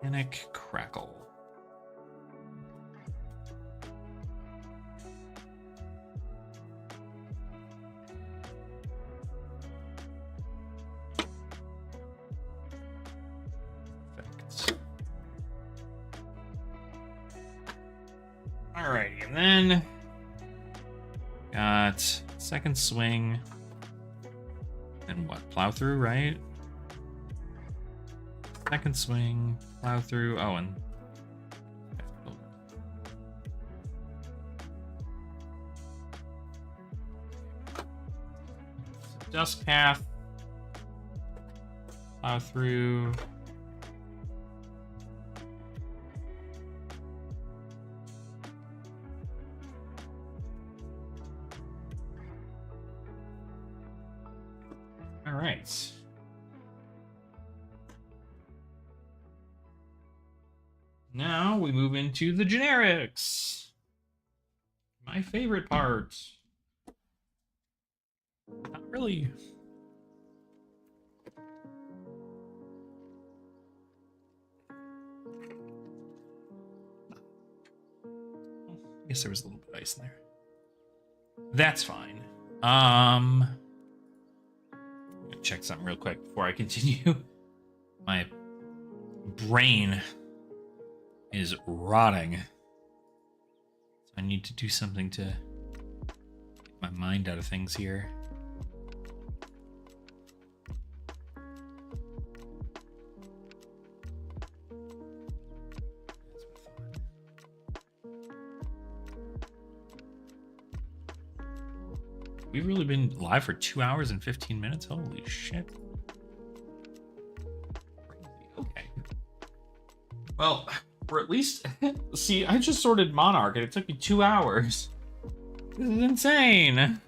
Panic Crackle. Perfect. Alrighty, and then got second swing. And what? Plow through, right? Second swing, plow through. Oh, and Dusk Path, plow through. All right. Now we move into the generics. My favorite part. Not really. I guess there was a little bit of ice in there. That's fine. I'm gonna check something real quick before I continue. My brain is rotting. So I need to do something to get my mind out of things here. We've really been live for 2 hours and 15 minutes? Holy shit. Okay. Well, or at least, see, I just sorted Monarch and it took me 2 hours. This is insane.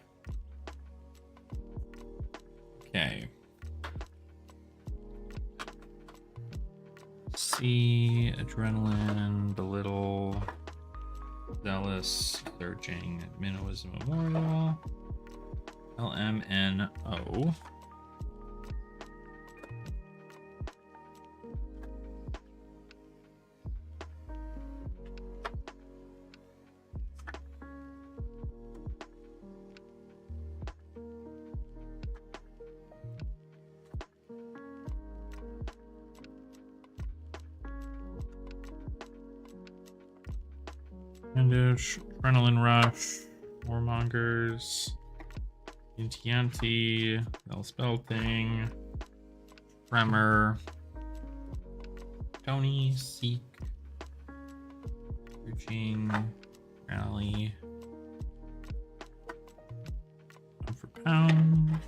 Okay. C, Adrenaline, Belittle, Zealous, Searching, Minnowism Memorial, LMNO. Brandish, Adrenaline Rush, Warmongers, Intianti, Spell Thing, Tremor, Tony, Seek, Searching, Rally, Pound for Pound.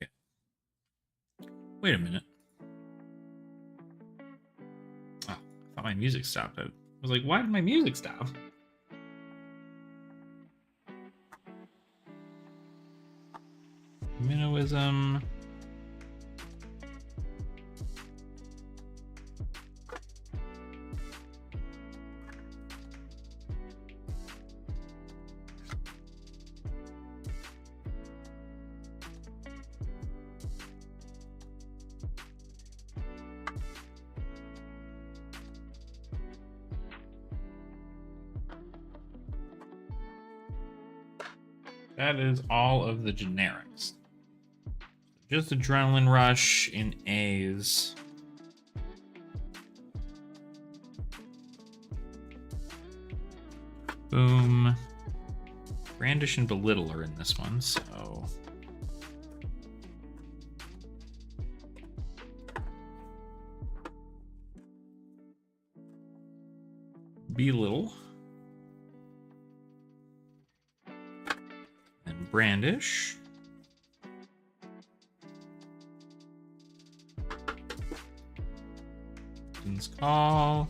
Shit. Wait a minute. Oh, I thought my music stopped. I was like, why did my music stop? Minnowism. That is all of the generics. Just Adrenaline Rush in A's. Boom. Brandish and Belittle are in this one, so Belittle and Brandish. King's Call.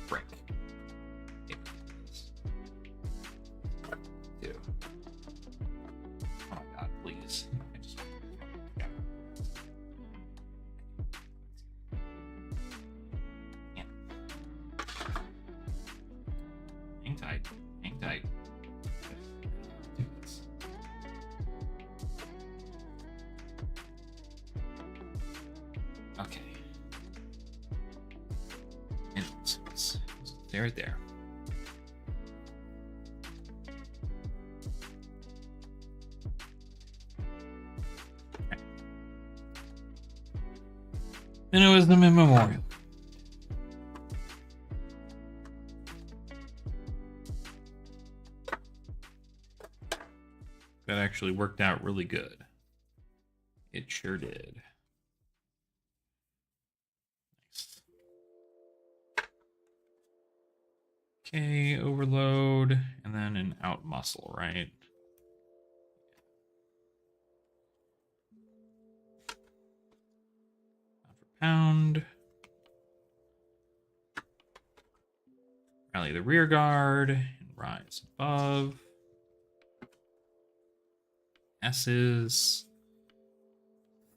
Frick. Two. Oh my god, please. Yeah. Hang tight. Hang tight. Do this. Okay. And stay right there. Okay. Then it was the memorial. That actually worked out really good. It sure did. Nice. Okay, overload, and then an out muscle, right? Pound. Rally the rear guard and rise above. S's.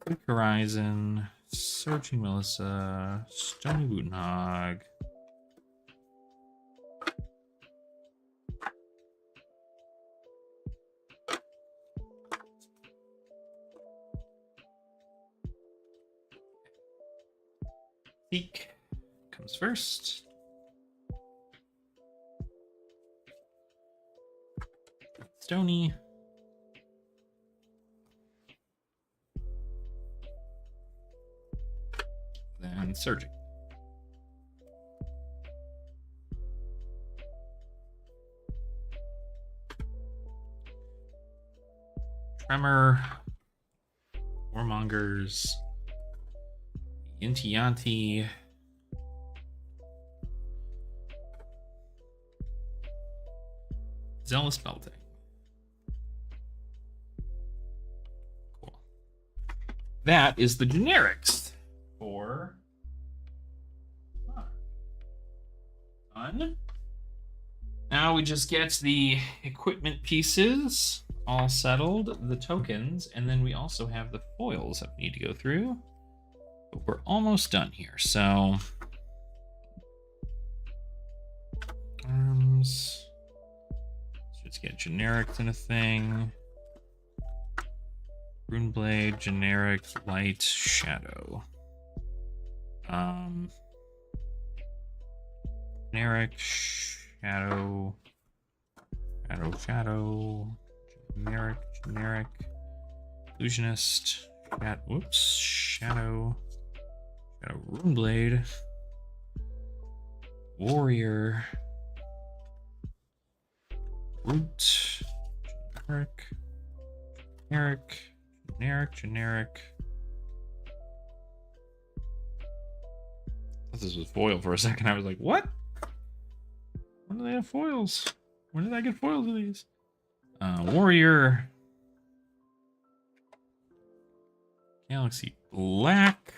Quick Horizon. Searching Melissa. Stony Butenhog. Seek comes first. Stony. Then Surging. Tremor. Warmongers. Yinti Yanti. Zealous Belting. Cool. That is the generics for fun. Now we just get the equipment pieces all settled, the tokens, and then we also have the foils that we need to go through. But we're almost done here, so arms. Let's just get generics in a thing. Runeblade, generic, light, shadow. Generic, shadow, generic, illusionist, shadow, Runeblade, warrior, root, generic. I thought this was foil for a second. I was like, what? When do they have foils? When did I get foils of these? Warrior. Galaxy Black.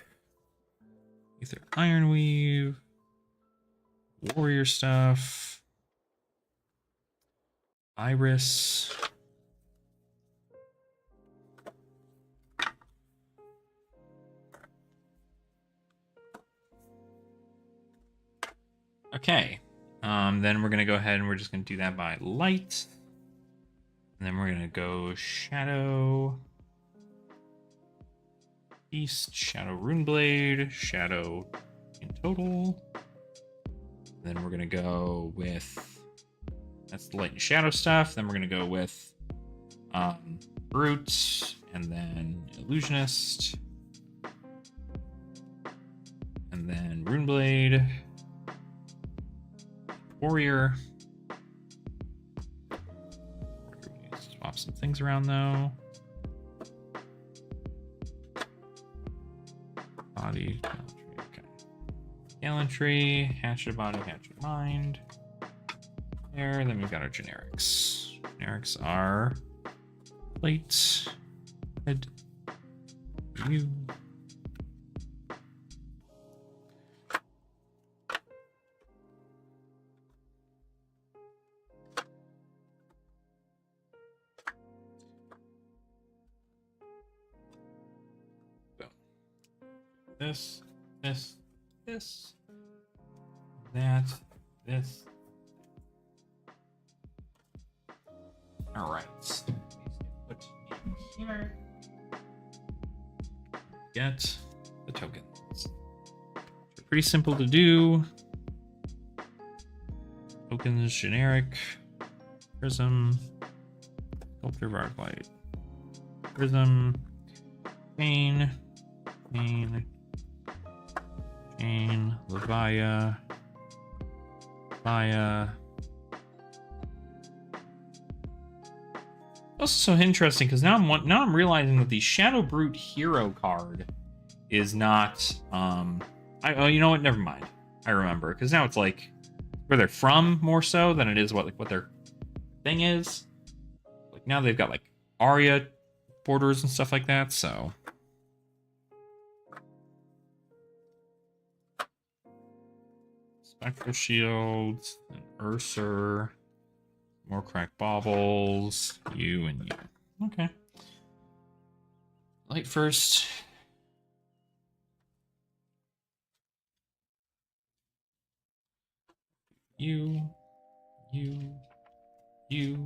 Ether Ironweave. Warrior stuff. Iris. Okay. Then we're going to go ahead and we're just going to do that by light. And then we're going to go shadow. Beast, shadow Runeblade, shadow in total. Then we're going to go with, that's the light and shadow stuff. Then we're going to go with Brute, and then Illusionist. And then Runeblade. warrior. Swap some things around though. Body, gallantry, okay. Gallantry, hatchet body, hatchet mind. There, then we've got our generics. Generics are plate, head, view. This, this, that, this. All right. Put in here. Get the tokens. They're pretty simple to do. Tokens, generic, prism, sculptor of arclight, prism, chain, Levia, Also so interesting because now I'm realizing that the Shadow Brute hero card is not oh, you know what? Never mind. I remember because now it's like where they're from more so than it is what their thing is. Like now they've got like Arya borders and stuff like that. So Spectral Shields, and Urser, more cracked baubles, you and you. Okay. Light first. You, and you.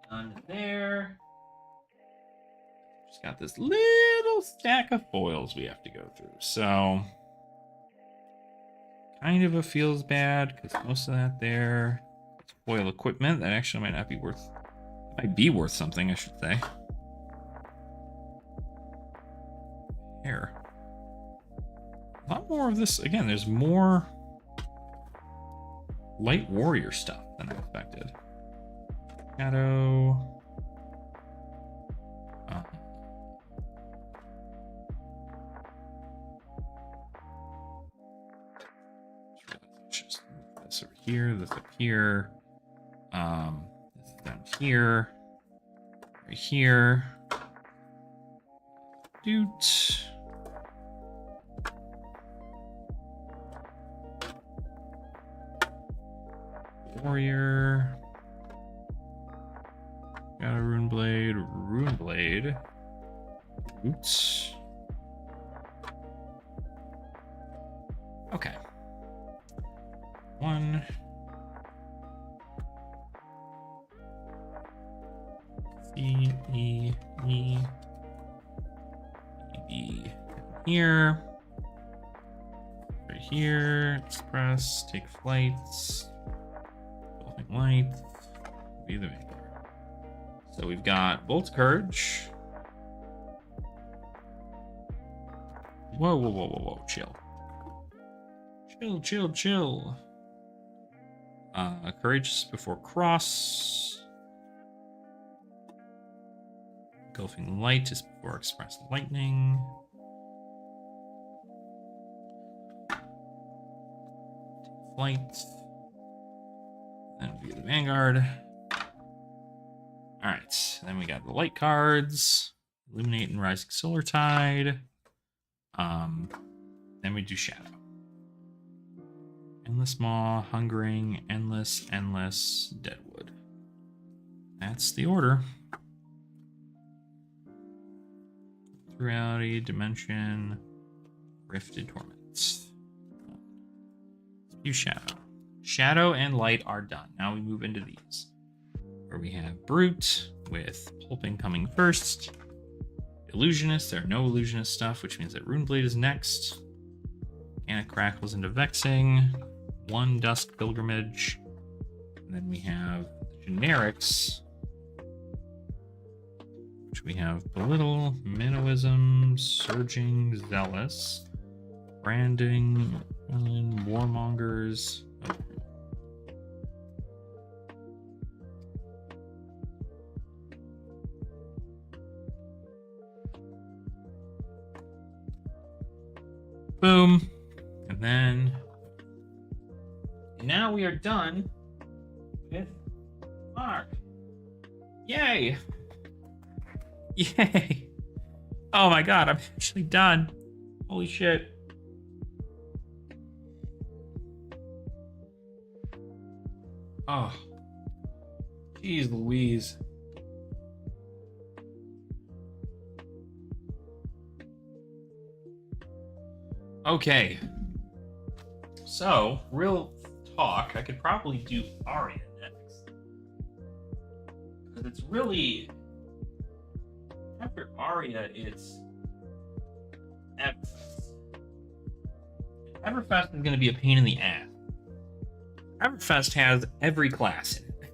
On there. Just got this little stack of foils we have to go through. So kind of a feels bad because most of that there is foil equipment that actually might be worth something, I should say. Here. A lot more of this. Again, there's more light warrior stuff than I expected. Shadow. Just this over here, this up here. This is down here. Right here. Doot. Warrior. Got a rune blade. Oops. Okay. One. C, E, E, E, here. Right here. Express. Take flights. Building lights. Be the maker. So we've got Bolt Courage. Whoa. Chill. Chill. Courageous before cross. Engulfing light is before express lightning. Flight. Then be the Vanguard. Alright, then we got the light cards. Illuminate and Rising Solar Tide. Then we do Shadow. Endless Maw, Hungering, Endless, Deadwood. That's the order. Reality, Dimension, Rifted Torments. Do Shadow. Shadow and Light are done. Now we move into these. Where we have Brute with Pulping coming first. Illusionist, there are no Illusionist stuff, which means that Runeblade is next. Organic Crackles into Vexing. One Dusk Pilgrimage. And then we have the generics. which we have belittle, minnowism, surging, zealous, branding, warmongers. Oh. Boom. And then now we are done with Mark. Yay! Yay! Oh my god, I'm actually done. Holy shit. Oh. Jeez Louise. Okay. So, real talk, I could probably do Aria next. Because it's really... After Aria, it's Everfest. Everfest is going to be a pain in the ass. Everfest has every class in it.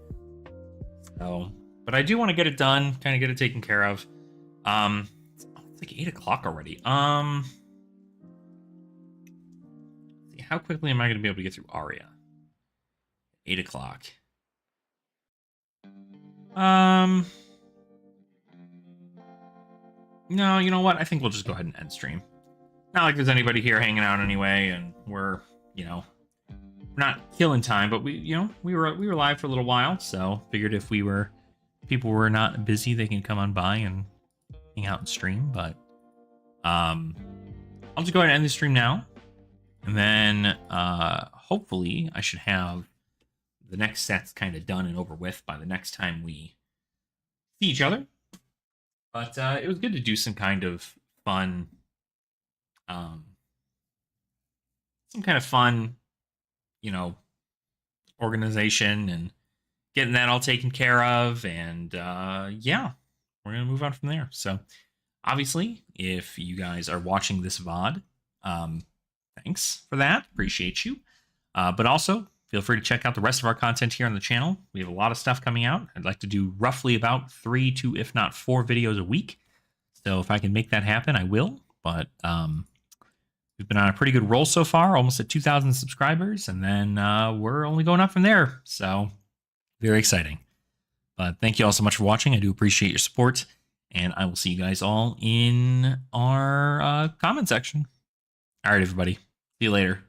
So, but I do want to get it done, kind of get it taken care of. It's like 8 o'clock already. How quickly am I going to be able to get through Aria? 8 o'clock. No, you know what? I think we'll just go ahead and end stream. Not like there's anybody here hanging out anyway, and we're, we're not killing time, but we were live for a little while, so figured if people were not busy, they can come on by and hang out and stream. But I'll just go ahead and end the stream now, and then hopefully I should have the next set's kind of done and over with by the next time we see each other. But it was good to do some kind of fun, organization and getting that all taken care of. And yeah, we're going to move on from there. So obviously, if you guys are watching this VOD, thanks for that. Appreciate you. But also, feel free to check out the rest of our content here on the channel. We have a lot of stuff coming out. I'd like to do roughly about 3 to, if not 4 videos a week. So if I can make that happen, I will. But we've been on a pretty good roll so far, almost at 2,000 subscribers. And then we're only going up from there. So very exciting. But thank you all so much for watching. I do appreciate your support. And I will see you guys all in our comment section. All right, everybody. See you later.